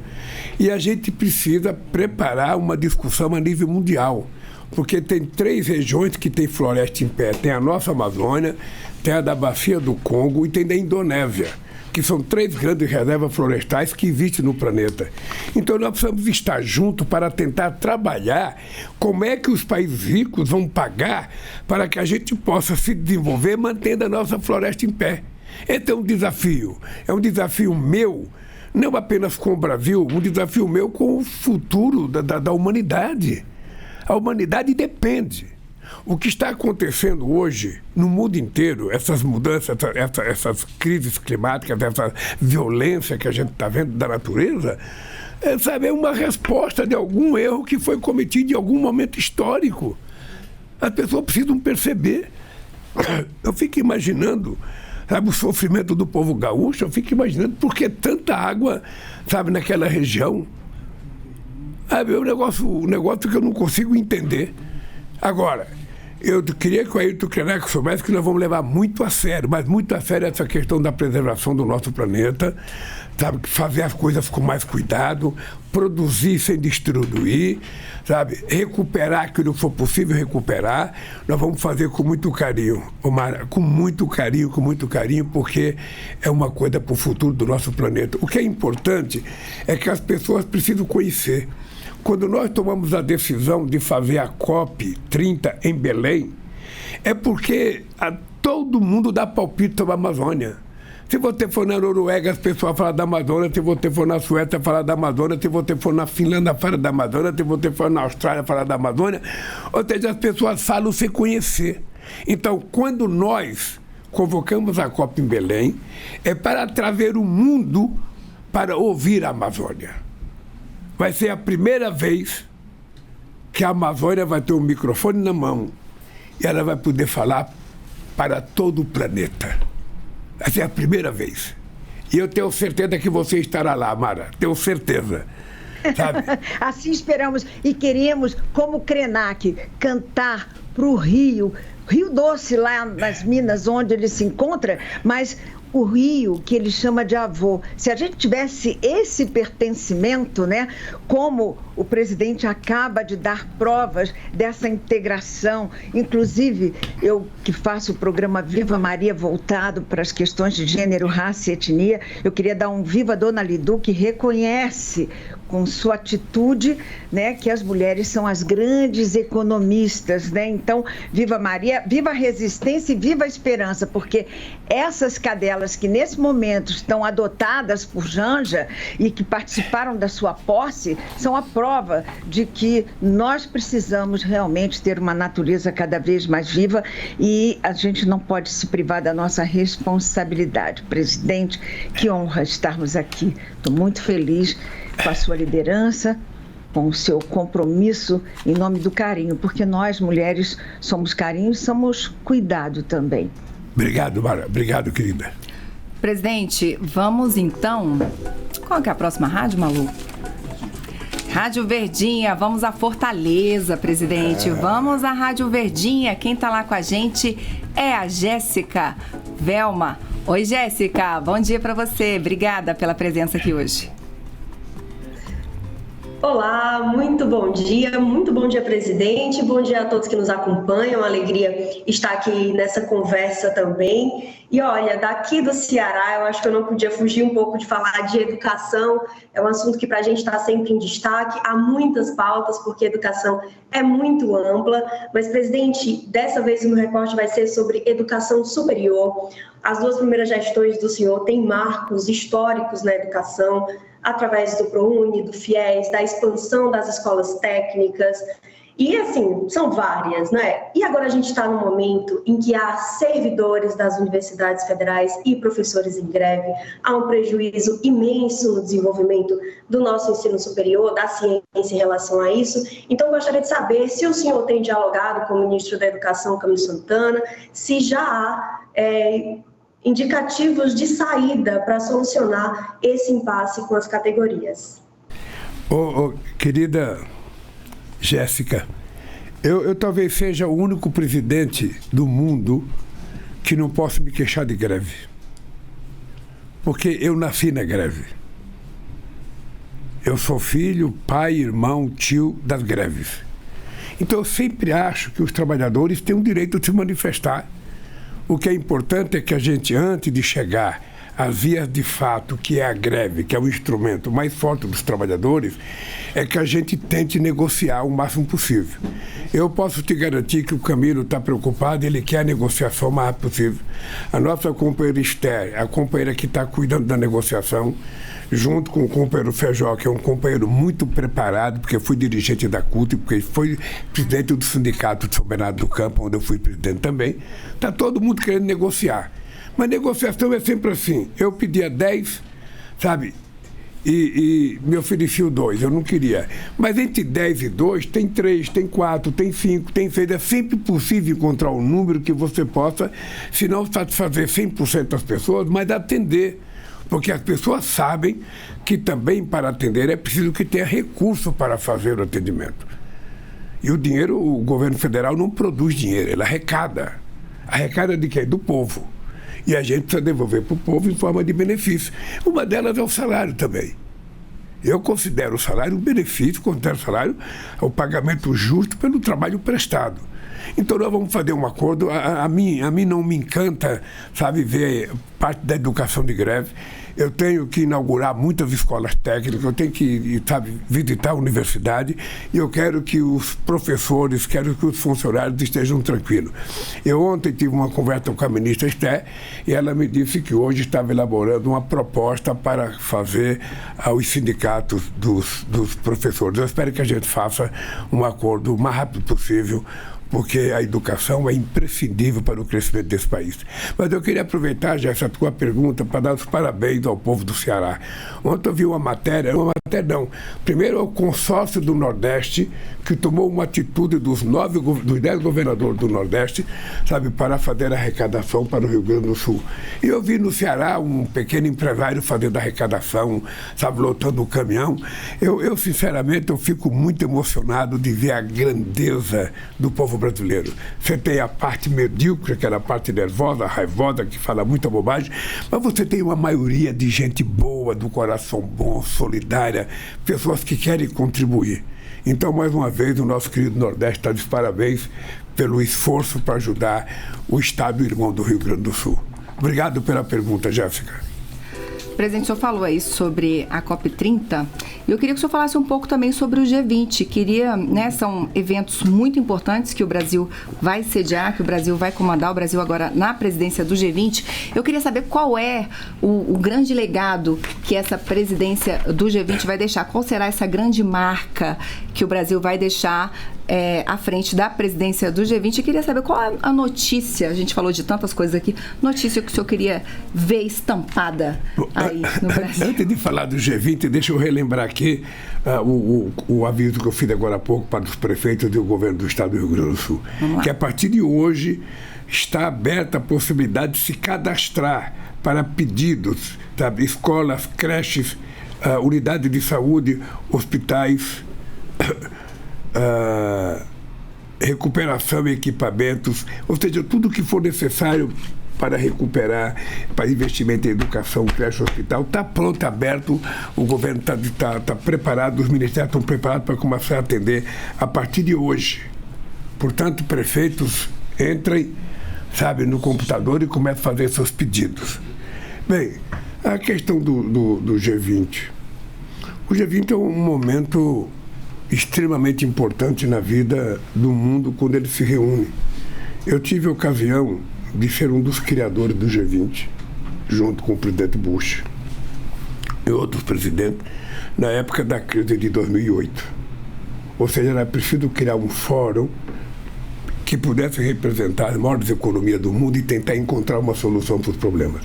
E a gente precisa preparar uma discussão a nível mundial, porque tem 3 regiões que tem floresta em pé. Tem a nossa Amazônia, tem a da Bacia do Congo e tem da Indonésia. que são 3 grandes reservas florestais que existem no planeta. Então nós precisamos estar juntos para tentar trabalhar como é que os países ricos vão pagar para que a gente possa se desenvolver mantendo a nossa floresta em pé. Esse é um desafio meu, não apenas com o Brasil, um desafio meu com o futuro da humanidade. A humanidade depende. O que está acontecendo hoje no mundo inteiro, essas mudanças, essas crises climáticas, essa violência que a gente está vendo da natureza, é uma resposta de algum erro que foi cometido em algum momento histórico. As pessoas precisam perceber. Eu fico imaginando, sabe, o sofrimento do povo gaúcho, eu fico imaginando por que tanta água, sabe, naquela região. Sabe, é um negócio que eu não consigo entender. Agora, eu queria que o Ayrton Krenak soubesse que nós vamos levar muito a sério, mas muito a sério essa questão da preservação do nosso planeta, sabe, fazer as coisas com mais cuidado, produzir sem destruir, sabe, recuperar aquilo que for possível recuperar. Nós vamos fazer com muito carinho, Omar, com muito carinho, porque é uma coisa para o futuro do nosso planeta. O que é importante é que as pessoas precisam conhecer. Quando nós tomamos a decisão de fazer a COP30 em Belém, é porque todo mundo dá palpite sobre a Amazônia. Se você for na Noruega, as pessoas falam da Amazônia. Se você for na Suécia, falar da Amazônia. Se você for na Finlândia, fala da Amazônia. Se você for na Austrália, falar da Amazônia. Ou seja, as pessoas falam sem conhecer. Então, quando nós convocamos a COP em Belém, é para trazer o mundo para ouvir a Amazônia. Vai ser a primeira vez que a Amazônia vai ter um microfone na mão e ela vai poder falar para todo o planeta. Vai ser a primeira vez. E eu tenho certeza que você estará lá, Mara. Tenho certeza. Sabe? Assim esperamos e queremos, como Krenak, cantar para o Rio Doce, lá nas Minas, onde ele se encontra, mas o rio que ele chama de avô. Se a gente tivesse esse pertencimento, né, como o presidente acaba de dar provas dessa integração, inclusive eu que faço o programa Viva Maria voltado para as questões de gênero, raça e etnia, eu queria dar um viva Dona Lidu, que reconhece com sua atitude, né, que as mulheres são as grandes economistas, né? Então, viva Maria, viva a resistência e viva a esperança, porque essas cadelas que nesse momento estão adotadas por Janja e que participaram da sua posse, são a prova de que nós precisamos realmente ter uma natureza cada vez mais viva e a gente não pode se privar da nossa responsabilidade. Presidente, que honra estarmos aqui. Estou muito feliz com a sua liderança, com o seu compromisso em nome do carinho, porque nós, mulheres, somos carinho e somos cuidado também. Obrigado, Mara. Obrigado, querida. Presidente, vamos então... Qual que é a próxima rádio, Malu? Rádio Verdinha, vamos a Fortaleza, presidente. Vamos à Rádio Verdinha. Quem está lá com a gente é a Jéssica Velma. Oi, Jéssica. Bom dia para você. Obrigada pela presença aqui hoje. Olá, muito bom dia, presidente, bom dia a todos que nos acompanham, uma alegria estar aqui nessa conversa também. E olha, daqui do Ceará, eu acho que eu não podia fugir um pouco de falar de educação, é um assunto que para a gente está sempre em destaque, há muitas pautas, porque a educação é muito ampla, mas, presidente, dessa vez o meu recorte vai ser sobre educação superior. As 2 primeiras gestões do senhor têm marcos históricos na educação, através do ProUni, do FIES, da expansão das escolas técnicas, e assim, são várias, né? E agora a gente está num momento em que há servidores das universidades federais e professores em greve, há um prejuízo imenso no desenvolvimento do nosso ensino superior, da ciência em relação a isso. Então, eu gostaria de saber se o senhor tem dialogado com o ministro da Educação, Camilo Santana, se já há indicativos de saída para solucionar esse impasse com as categorias. Querida Jéssica, eu talvez seja o único presidente do mundo que não posso me queixar de greve. Porque eu nasci na greve. Eu sou filho, pai, irmão, tio das greves. Então eu sempre acho que os trabalhadores têm o direito de se manifestar. O que é importante é que a gente, antes de chegar as vias de fato, que é a greve, que é o instrumento mais forte dos trabalhadores, é que a gente tente negociar o máximo possível. Eu posso te garantir que o Camilo está preocupado, ele quer a negociação o mais rápido possível. A nossa companheira Esther, a companheira que está cuidando da negociação, junto com o companheiro Feijó, que é um companheiro muito preparado, porque fui dirigente da CUT, porque foi presidente do Sindicato de São Bernardo do Campo, onde eu fui presidente também. Está todo mundo querendo negociar. Mas negociação é sempre assim. Eu pedia 10, sabe, e me ofereciam 2, eu não queria. Mas entre 10 e 2, tem 3, tem 4, tem 5, tem 6. É sempre possível encontrar um número que você possa, se não satisfazer 100% das pessoas, mas atender. Porque as pessoas sabem que também para atender é preciso que tenha recurso para fazer o atendimento. E o dinheiro, o governo federal não produz dinheiro, ele arrecada. Arrecada de quem? Do povo. E a gente precisa devolver para o povo em forma de benefício. Uma delas é o salário também. Eu considero o salário um benefício, considero o salário o pagamento justo pelo trabalho prestado. Então nós vamos fazer um acordo. A mim não me encanta, sabe, ver parte da educação de greve. Eu tenho que inaugurar muitas escolas técnicas, eu tenho que, sabe, visitar a universidade, e eu quero que os professores, quero que os funcionários estejam tranquilos. Eu ontem tive uma conversa com a ministra Esther, e ela me disse que hoje estava elaborando uma proposta para fazer aos sindicatos dos professores. Eu espero que a gente faça um acordo o mais rápido possível, porque a educação é imprescindível para o crescimento desse país. Mas eu queria aproveitar já essa tua pergunta para dar os parabéns ao povo do Ceará. Ontem eu vi uma matéria não. Primeiro é o consórcio do Nordeste, que tomou uma atitude dos 10 governadores do Nordeste, sabe, para fazer arrecadação para o Rio Grande do Sul. E eu vi no Ceará um pequeno empresário fazendo arrecadação, sabe, lotando o caminhão. Eu sinceramente, eu fico muito emocionado de ver a grandeza do povo brasileiro. Você tem a parte medíocre, aquela parte nervosa, raivosa, que fala muita bobagem, mas você tem uma maioria de gente boa, do coração bom, solidária, pessoas que querem contribuir. Então, mais uma vez, o nosso querido Nordeste está de parabéns pelo esforço para ajudar o Estado irmão do Rio Grande do Sul. Obrigado pela pergunta, Jéssica. Presidente, o senhor falou aí sobre a COP30, e eu queria que o senhor falasse um pouco também sobre o G20. São eventos muito importantes que o Brasil vai sediar, que o Brasil vai comandar, o Brasil agora na presidência do G20. Eu queria saber qual é o grande legado que essa presidência do G20 vai deixar, qual será essa grande marca que o Brasil vai deixar à frente da presidência do G20. Eu queria saber qual é a notícia, a gente falou de tantas coisas aqui, notícia que o senhor queria ver estampada aí no Brasil. Antes de falar do G20, deixa eu relembrar aqui o aviso que eu fiz agora há pouco para os prefeitos e o governo do Estado do Rio Grande do Sul, que a partir de hoje está aberta a possibilidade de se cadastrar para pedidos, sabe, escolas, creches, unidades de saúde, hospitais, recuperação e equipamentos, ou seja, tudo que for necessário para recuperar, para investimento em educação, creche, hospital, está pronto, aberto, o governo está preparado, os ministérios estão preparados para começar a atender a partir de hoje. Portanto, prefeitos, entrem, sabe, no computador e comecem a fazer seus pedidos. Bem, a questão do G20. O G20 é um momento extremamente importante na vida do mundo quando ele se reúne. Eu tive a ocasião de ser um dos criadores do G20, junto com o presidente Bush e outros presidentes, na época da crise de 2008. Ou seja, era preciso criar um fórum que pudesse representar as maiores economias do mundo e tentar encontrar uma solução para os problemas.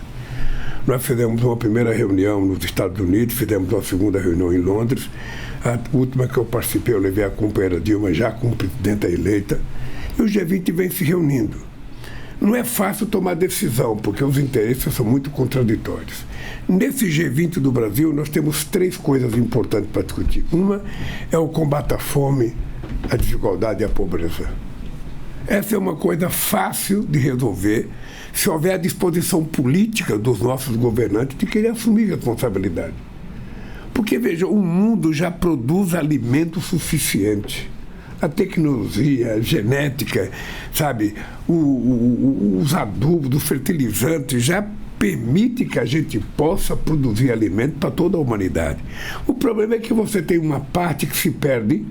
Nós fizemos uma primeira reunião nos Estados Unidos, fizemos uma segunda reunião em Londres. A última que eu participei, eu levei a companheira Dilma já como presidenta eleita. E o G20 vem se reunindo. Não é fácil tomar decisão, porque os interesses são muito contraditórios. Nesse G20 do Brasil, nós temos 3 coisas importantes para discutir. Uma é o combate à fome, à desigualdade e à pobreza. Essa é uma coisa fácil de resolver se houver a disposição política dos nossos governantes de querer assumir responsabilidade. Porque, veja, o mundo já produz alimento suficiente. A tecnologia, a genética, sabe, os adubos, os fertilizantes já permite que a gente possa produzir alimento para toda a humanidade. O problema é que você tem uma parte que se perde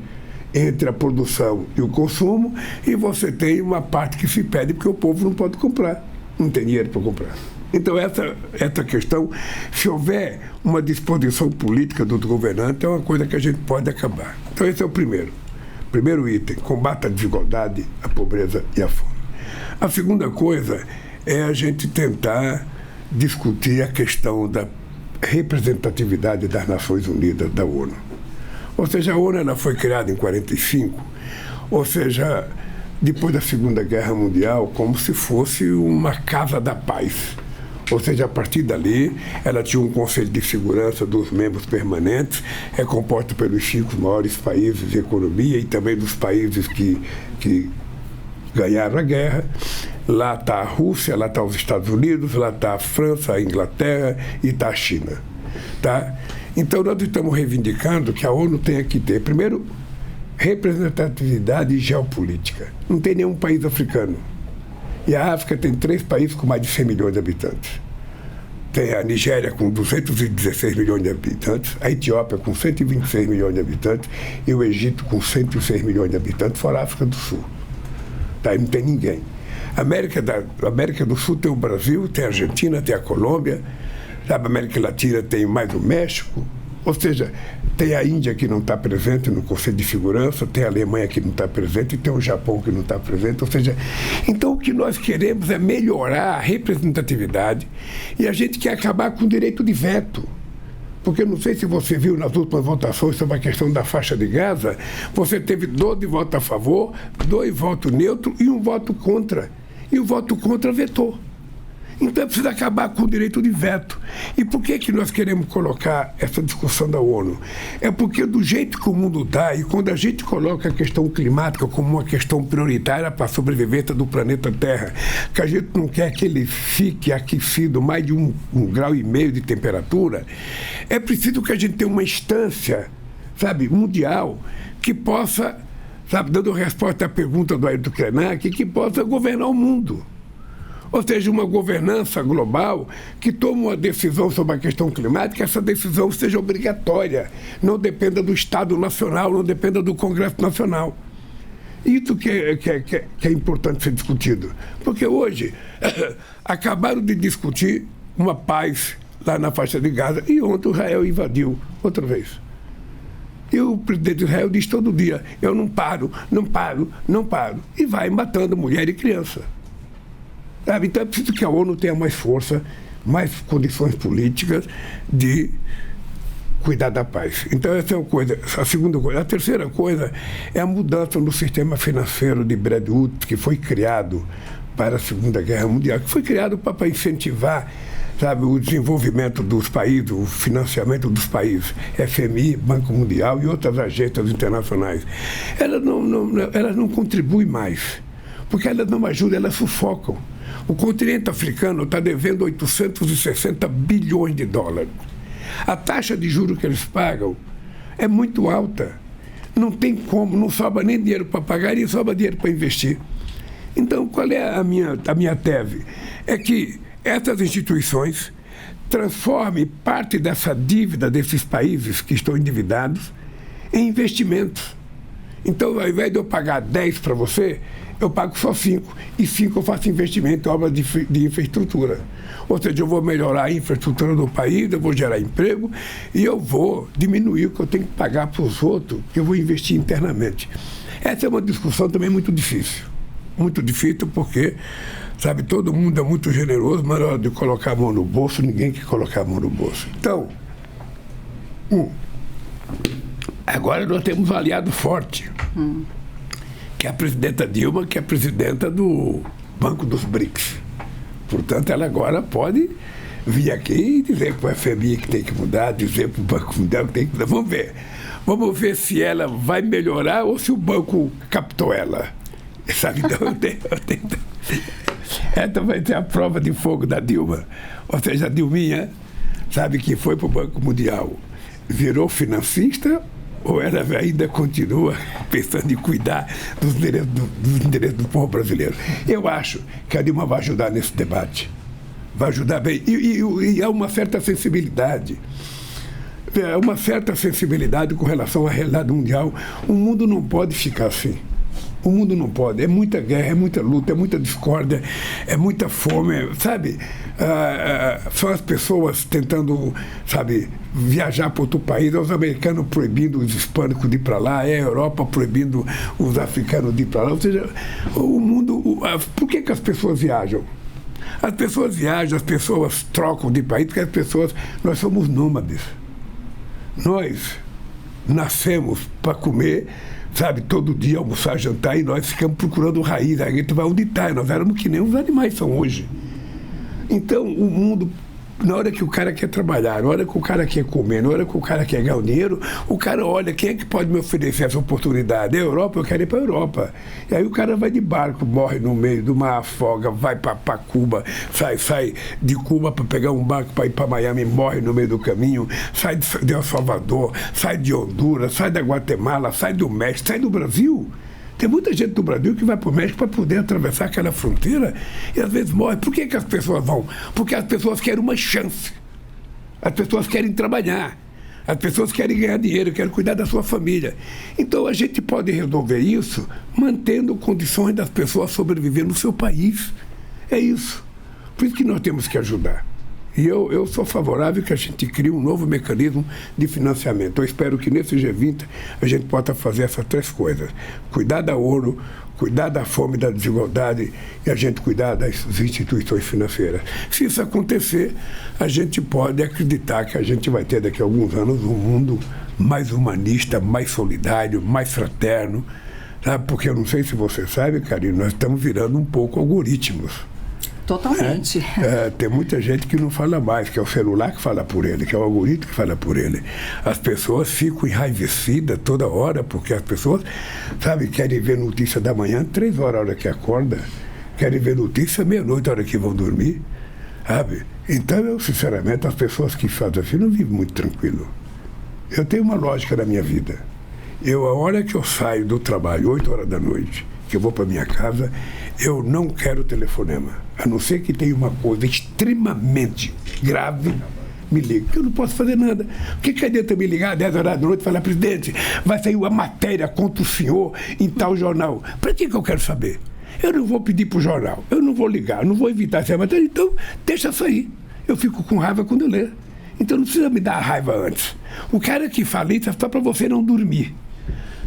entre a produção e o consumo, e você tem uma parte que se perde porque o povo não pode comprar, não tem dinheiro para comprar. Então, essa questão, se houver uma disposição política dos governantes, é uma coisa que a gente pode acabar. Então, esse é o primeiro item, combate à desigualdade, a pobreza e a fome. A segunda coisa é a gente tentar discutir a questão da representatividade das Nações Unidas, da ONU. Ou seja, a ONU ela foi criada em 1945, ou seja, depois da Segunda Guerra Mundial, como se fosse uma casa da paz. Ou seja, a partir dali, ela tinha um Conselho de Segurança dos membros permanentes, é composto pelos 5 maiores países de economia e também dos países que ganharam a guerra. Lá está a Rússia, lá está os Estados Unidos, lá está a França, a Inglaterra e está a China. Tá? Então, nós estamos reivindicando que a ONU tenha que ter, primeiro, representatividade geopolítica. Não tem nenhum país africano. E a África tem 3 países com mais de 100 milhões de habitantes. Tem a Nigéria com 216 milhões de habitantes, a Etiópia com 126 milhões de habitantes e o Egito com 106 milhões de habitantes, fora a África do Sul. Tá? Aí não tem ninguém. A América do Sul tem o Brasil, tem a Argentina, tem a Colômbia. A América Latina tem mais o México, ou seja, tem a Índia que não está presente no Conselho de Segurança, tem a Alemanha que não está presente e tem o Japão que não está presente, ou seja, então o que nós queremos é melhorar a representatividade e a gente quer acabar com o direito de veto. Porque eu não sei se você viu nas últimas votações sobre a questão da faixa de Gaza, você teve 12 votos a favor, 2 votos neutros e 1 voto contra. E o voto contra vetou. Então, precisa acabar com o direito de veto. E por que nós queremos colocar essa discussão da ONU? É porque do jeito que o mundo está, e quando a gente coloca a questão climática como uma questão prioritária para a sobrevivência do planeta Terra, que a gente não quer que ele fique aquecido mais de 1,5 grau de temperatura, é preciso que a gente tenha uma instância, sabe, mundial, que possa, sabe, dando resposta à pergunta do Ayrton Krenak, que possa governar o mundo. Ou seja, uma governança global que tome uma decisão sobre a questão climática, essa decisão seja obrigatória, não dependa do Estado Nacional, não dependa do Congresso Nacional. Isso que é importante ser discutido. Porque hoje acabaram de discutir uma paz lá na faixa de Gaza e ontem Israel invadiu outra vez. E o presidente de Israel diz todo dia, eu não paro, não paro, não paro. E vai matando mulher e criança. Sabe? Então é preciso que a ONU tenha mais força, mais condições políticas de cuidar da paz. Então essa é uma coisa. A segunda coisa. A terceira coisa é a mudança no sistema financeiro de Bretton Woods, que foi criado para a Segunda Guerra Mundial, que foi criado para incentivar, sabe, o desenvolvimento dos países, o financiamento dos países, FMI, Banco Mundial e outras agências internacionais. Elas não contribuem mais, porque elas não ajudam, elas sufocam. O continente africano está devendo 860 bilhões de dólares. A taxa de juros que eles pagam é muito alta. Não tem como, não sobra nem dinheiro para pagar e sobra dinheiro para investir. Então, qual é a minha tese? É que essas instituições transformem parte dessa dívida desses países que estão endividados em investimentos. Então, ao invés de eu pagar 10 para você, eu pago só 5. E 5 eu faço investimento em obras de infraestrutura. Ou seja, eu vou melhorar a infraestrutura do país, eu vou gerar emprego e eu vou diminuir o que eu tenho que pagar para os outros, que eu vou investir internamente. Essa é uma discussão também muito difícil. Muito difícil porque, sabe, todo mundo é muito generoso, mas na hora de colocar a mão no bolso, ninguém quer colocar a mão no bolso. Então, agora nós temos um aliado forte, que é a presidenta Dilma, que é a presidenta do Banco dos BRICS. Portanto, ela agora pode vir aqui e dizer para o FMI que tem que mudar, dizer para o Banco Mundial que tem que mudar. Vamos ver. Vamos ver se ela vai melhorar ou se o banco captou ela. Sabe? Então, essa vai ser a prova de fogo da Dilma. Ou seja, a Dilminha, sabe, que foi para o Banco Mundial, virou financista ou ela ainda continua pensando em cuidar dos interesses do povo brasileiro? Eu acho que a Dilma vai ajudar nesse debate. vai ajudar bem. E há uma certa sensibilidade. Uma certa sensibilidade com relação à realidade mundial. O mundo não pode ficar assim. O mundo não pode. É muita guerra, é muita luta, é muita discórdia, é muita fome, sabe? São as pessoas tentando, sabe, viajar para outro país, os americanos proibindo os hispânicos de ir para lá, a Europa proibindo os africanos de ir para lá. Ou seja, o mundo... Por que as pessoas viajam? As pessoas viajam, as pessoas trocam de país, porque nós somos nômades. Nós nascemos para comer, sabe, todo dia, almoçar, jantar, e nós ficamos procurando raiz. A gente vai onde está. Nós éramos que nem os animais são hoje. Então, o mundo, na hora que o cara quer trabalhar, na hora que o cara quer comer, na hora que o cara quer ganhar o dinheiro, o cara olha, quem é que pode me oferecer essa oportunidade? É a Europa, eu quero ir para a Europa. E aí o cara vai de barco, morre no meio do mar, afoga, vai para Cuba, sai de Cuba para pegar um barco para ir para Miami, morre no meio do caminho, sai de El Salvador, sai de Honduras, sai da Guatemala, sai do México, sai do Brasil. Tem muita gente do Brasil que vai para o México para poder atravessar aquela fronteira e às vezes morre. Por que as pessoas vão? Porque as pessoas querem uma chance. As pessoas querem trabalhar. As pessoas querem ganhar dinheiro, querem cuidar da sua família. Então a gente pode resolver isso mantendo condições das pessoas sobreviver no seu país. É isso. Por isso que nós temos que ajudar. E eu sou favorável que a gente crie um novo mecanismo de financiamento. Eu espero que nesse G20 a gente possa fazer essas 3 coisas. Cuidar da ONU, cuidar da fome e da desigualdade e a gente cuidar das instituições financeiras. Se isso acontecer, a gente pode acreditar que a gente vai ter daqui a alguns anos um mundo mais humanista, mais solidário, mais fraterno. Sabe? Porque eu não sei se você sabe, Karine, nós estamos virando um pouco algoritmos. Totalmente. Tem muita gente que não fala mais, que é o celular que fala por ele, que é o algoritmo que fala por ele. As pessoas ficam enraivecidas toda hora, porque as pessoas, sabe, querem ver notícia da manhã, 3 horas a hora que acorda, querem ver notícia meia-noite a hora que vão dormir, sabe? Então, eu, sinceramente, as pessoas que fazem assim não vivem muito tranquilo. Eu tenho uma lógica na minha vida. A hora que eu saio do trabalho, 8 horas da noite, que eu vou para minha casa, eu não quero telefonema. A não ser que tenha uma coisa extremamente grave, me liga. Eu não posso fazer nada. O que adianta me ligar às 10 horas da noite e falar, presidente, vai sair uma matéria contra o senhor em tal jornal? Para que eu quero saber? Eu não vou pedir para o jornal, eu não vou ligar, eu não vou evitar essa matéria, então deixa sair. Eu fico com raiva quando eu ler. Então não precisa me dar raiva antes. O cara que fala isso é só para você não dormir.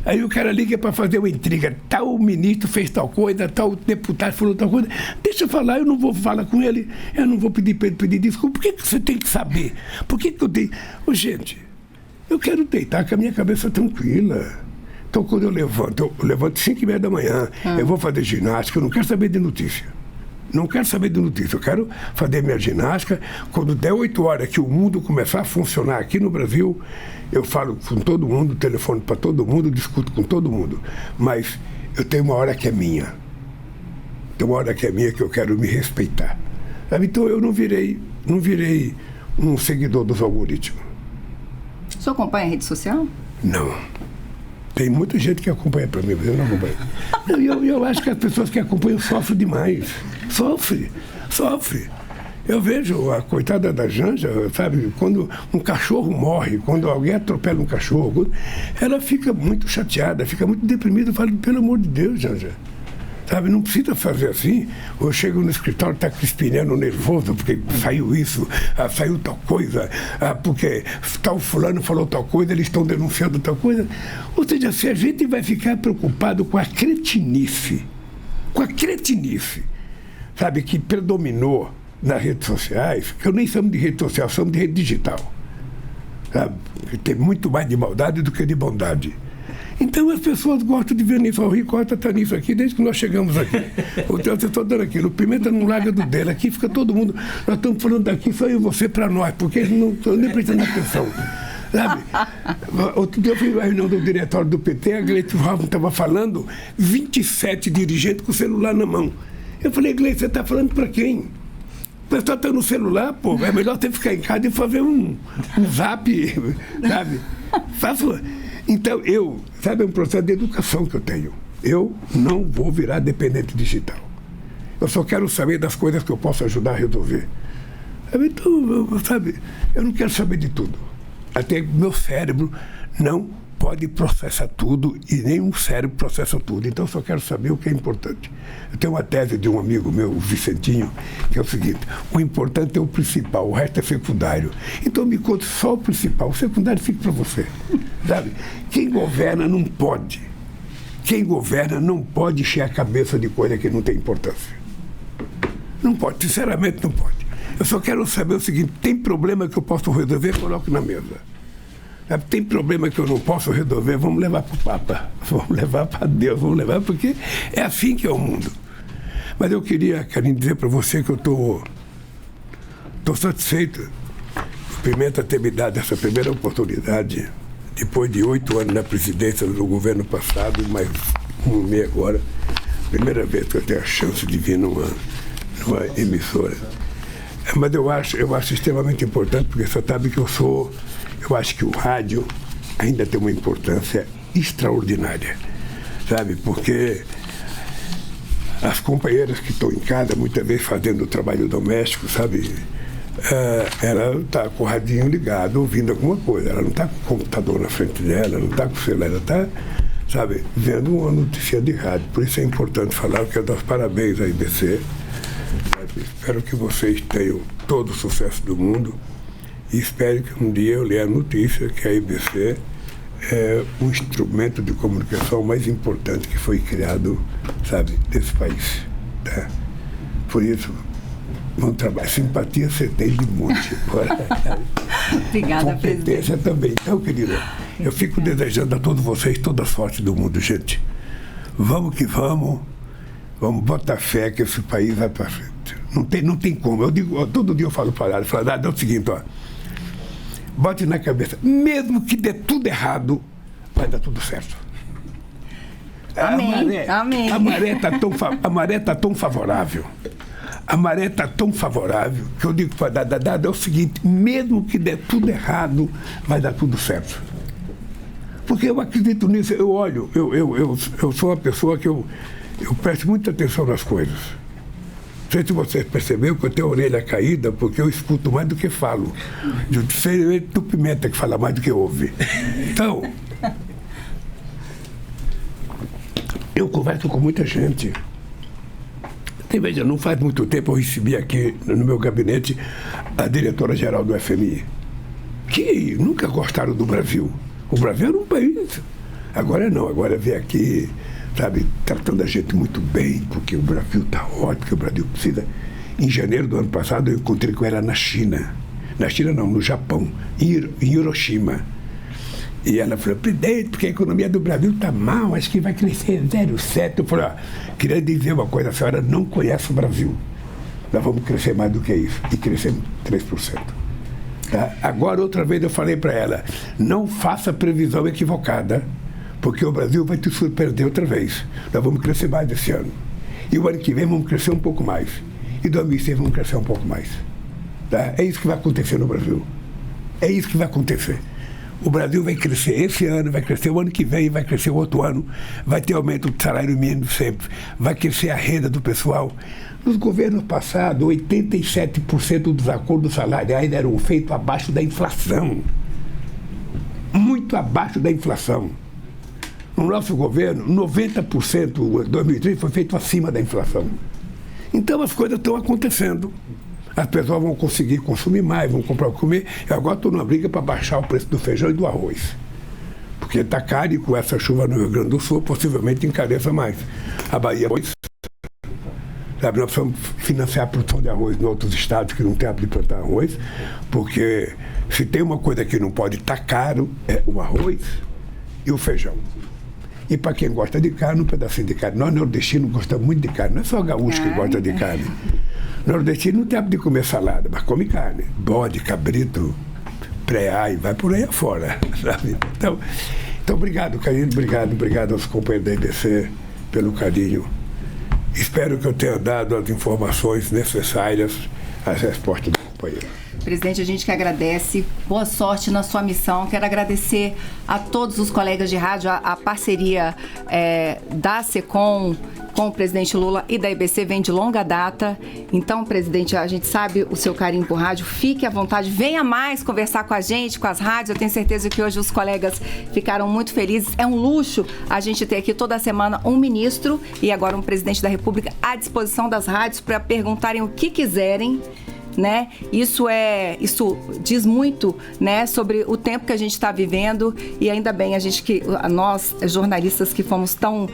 Aí o cara liga para fazer uma intriga. Tal ministro fez tal coisa, tal deputado falou tal coisa. Deixa eu falar, eu não vou falar com ele, eu não vou pedir para ele pedir desculpa. Por que você tem que saber? Por que eu tenho... Gente, eu quero deitar com a minha cabeça tranquila. Então quando eu levanto 5h30 da manhã, eu vou fazer ginástica, eu não quero saber de notícia. Não quero saber de notícia, eu quero fazer minha ginástica. Quando der 8 horas que o mundo começar a funcionar aqui no Brasil, eu falo com todo mundo, telefono para todo mundo, discuto com todo mundo. Mas eu tenho uma hora que é minha. Tem uma hora que é minha que eu quero me respeitar. Sabe? Então eu não virei um seguidor dos algoritmos. O senhor acompanha a rede social? Não. Tem muita gente que acompanha para mim, mas eu não acompanho. Eu acho que as pessoas que acompanham sofrem demais. Sofre. Eu vejo a coitada da Janja, sabe, quando um cachorro morre, quando alguém atropela um cachorro, ela fica muito chateada, fica muito deprimida. Eu falo, pelo amor de Deus, Janja, sabe, não precisa fazer assim. Eu chego no escritório, está crispinando nervoso, porque saiu isso, saiu tal coisa, porque tal fulano falou tal coisa, eles estão denunciando tal coisa. Ou seja, se a gente vai ficar preocupado com a cretinice, sabe, que predominou nas redes sociais, que eu nem chamo de rede social, chamo de rede digital. Sabe? Tem muito mais de maldade do que de bondade. Então as pessoas gostam de ver nisso. O Rui Costa está nisso aqui desde que nós chegamos aqui. Então eu estou dando aquilo. O Pimenta não larga do dele. Aqui fica todo mundo. Nós estamos falando daqui, só eu e você para nós, porque eles não estão nem prestando atenção. Sabe? Outro dia eu fui na reunião do diretório do PT, a Gleisi Hoffmann estava falando, 27 dirigentes com o celular na mão. Eu falei, Gleisi, você está falando para quem? O pessoal está no celular, pô, é melhor você ficar em casa e fazer um zap, sabe? Então, sabe, é um processo de educação que eu tenho. Eu não vou virar dependente digital. Eu só quero saber das coisas que eu posso ajudar a resolver. Então, sabe, eu não quero saber de tudo. Até meu cérebro não pode processar tudo e nenhum cérebro processa tudo. Então, eu só quero saber o que é importante. Eu tenho uma tese de um amigo meu, o Vicentinho, que é o seguinte: o importante é o principal, o resto é secundário. Então, me conte só o principal, o secundário fica para você. Sabe? Quem governa não pode. Quem governa não pode encher a cabeça de coisa que não tem importância. Não pode, sinceramente não pode. Eu só quero saber o seguinte: tem problema que eu posso resolver, coloque na mesa. Tem problema que eu não posso resolver, vamos levar para o Papa, vamos levar para Deus, vamos levar, porque é assim que é o mundo. Mas eu queria, Karine, dizer para você que eu estou satisfeito. O Pimenta ter me dado essa primeira oportunidade, depois de 8 anos na presidência do governo passado, mais um mês agora, primeira vez que eu tenho a chance de vir numa emissora. Mas eu acho extremamente importante, porque você sabe que eu acho que o rádio ainda tem uma importância extraordinária, sabe? Porque as companheiras que estão em casa, muitas vezes fazendo o trabalho doméstico, sabe? Ela está com o radinho ligado, ouvindo alguma coisa. Ela não está com o computador na frente dela, não está com o celular, ela está, sabe, vendo uma notícia de rádio. Por isso é importante falar. Eu quero dar os parabéns à IBC. Espero que vocês tenham todo o sucesso do mundo. E espero que um dia eu leia a notícia que a IBC é o instrumento de comunicação mais importante que foi criado, sabe, desse país. Tá? Por isso, vamos trabalhar. Simpatia você tem de monte. Obrigada, competência também. Então, querida, eu fico desejando a todos vocês toda a sorte do mundo, gente. Vamos que vamos. Vamos botar fé que esse país vai para frente. Não tem como. Eu digo, todo dia eu falo para ela, é o seguinte, ó. Bote na cabeça, mesmo que dê tudo errado, vai dar tudo certo. Amém. Amém. A maré está tão favorável. A maré está tão favorável que eu digo para Dada é o seguinte: mesmo que dê tudo errado, vai dar tudo certo. Porque eu acredito nisso. Eu olho, eu sou uma pessoa que eu presto muita atenção nas coisas. Não sei se você percebeu que eu tenho a orelha caída porque eu escuto mais do que falo. Diferente do Pimenta, que fala mais do que ouve. Então, eu converso com muita gente. Veja, não faz muito tempo eu recebi aqui no meu gabinete a diretora-geral do FMI, que nunca gostaram do Brasil. O Brasil era um país. Agora não, agora vem aqui, sabe, tratando a gente muito bem, porque o Brasil está ótimo, porque o Brasil precisa. Em janeiro do ano passado, eu encontrei com ela na China. Na China não, no Japão, em Hiroshima. E ela falou: presidente, porque a economia do Brasil está mal, acho que vai crescer 0,7. Eu falei: queria dizer uma coisa, a senhora não conhece o Brasil. Nós vamos crescer mais do que isso. E crescemos 3%. Tá? Agora, outra vez, eu falei para ela: não faça previsão equivocada, porque o Brasil vai te surpreender outra vez. Nós vamos crescer mais esse ano. E o ano que vem vamos crescer um pouco mais. E 2006 vamos crescer um pouco mais. Tá? É isso que vai acontecer no Brasil. É isso que vai acontecer. O Brasil vai crescer esse ano, vai crescer o ano que vem, vai crescer o outro ano, vai ter aumento do salário mínimo sempre, vai crescer a renda do pessoal. Nos governos passados, 87% dos acordos salariais eram feitos abaixo da inflação. Muito abaixo da inflação. No nosso governo, 90% em 2003 foi feito acima da inflação. Então as coisas estão acontecendo. As pessoas vão conseguir consumir mais, vão comprar o que comer. Eu agora estou numa briga para baixar o preço do feijão e do arroz. Porque está caro e com essa chuva no Rio Grande do Sul, possivelmente encareça mais. A Bahia, sabe, nós precisamos financiar a produção de arroz em outros estados que não tem de plantar arroz, porque se tem uma coisa que não pode estar caro, é o arroz e o feijão. E para quem gosta de carne, um pedacinho de carne. Nós nordestinos gostamos muito de carne, não é só gaúcho que gosta de carne. Nordestino não tem hábito de comer salada, mas come carne. Bode, cabrito, preá e vai por aí afora, sabe? Então obrigado, Karine, obrigado aos companheiros da IBC pelo carinho. Espero que eu tenha dado as informações necessárias às respostas. companheiro. Presidente, a gente que agradece. Boa sorte na sua missão. Quero agradecer a todos os colegas de rádio, a parceria da SECOM com o presidente Lula e da IBC vem de longa data. Então, presidente, a gente sabe o seu carinho por rádio. Fique à vontade, venha mais conversar com a gente, com as rádios. Eu tenho certeza que hoje os colegas ficaram muito felizes. É um luxo a gente ter aqui toda semana um ministro e agora um presidente da República à disposição das rádios para perguntarem o que quiserem. Né? Isso diz muito, né, sobre o tempo que a gente está vivendo e ainda bem nós jornalistas que fomos tão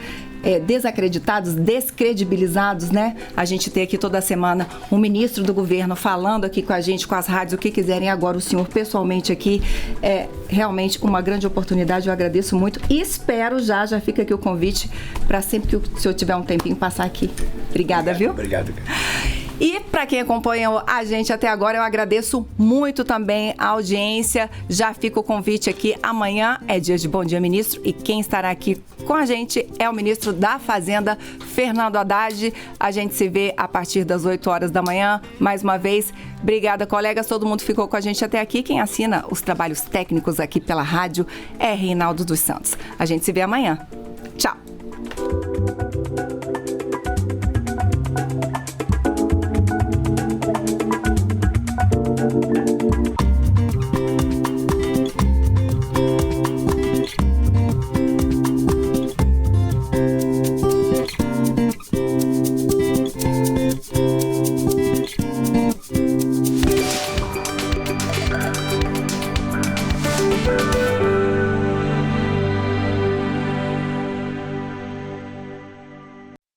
desacreditados, descredibilizados, né? A gente tem aqui toda semana um ministro do governo falando aqui com a gente, com as rádios, o que quiserem. Agora o senhor pessoalmente aqui é realmente uma grande oportunidade. Eu agradeço muito e espero já fica aqui o convite para sempre que o senhor tiver um tempinho passar aqui. Obrigada, viu? Obrigado. E para quem acompanhou a gente até agora, eu agradeço muito também a audiência. Já fica o convite aqui. Amanhã é dia de Bom Dia Ministro e quem estará aqui com a gente é o ministro da Fazenda, Fernando Haddad. A gente se vê a partir das 8 horas da manhã. Mais uma vez, obrigada, colegas. Todo mundo ficou com a gente até aqui. Quem assina os trabalhos técnicos aqui pela rádio é Reinaldo dos Santos. A gente se vê amanhã.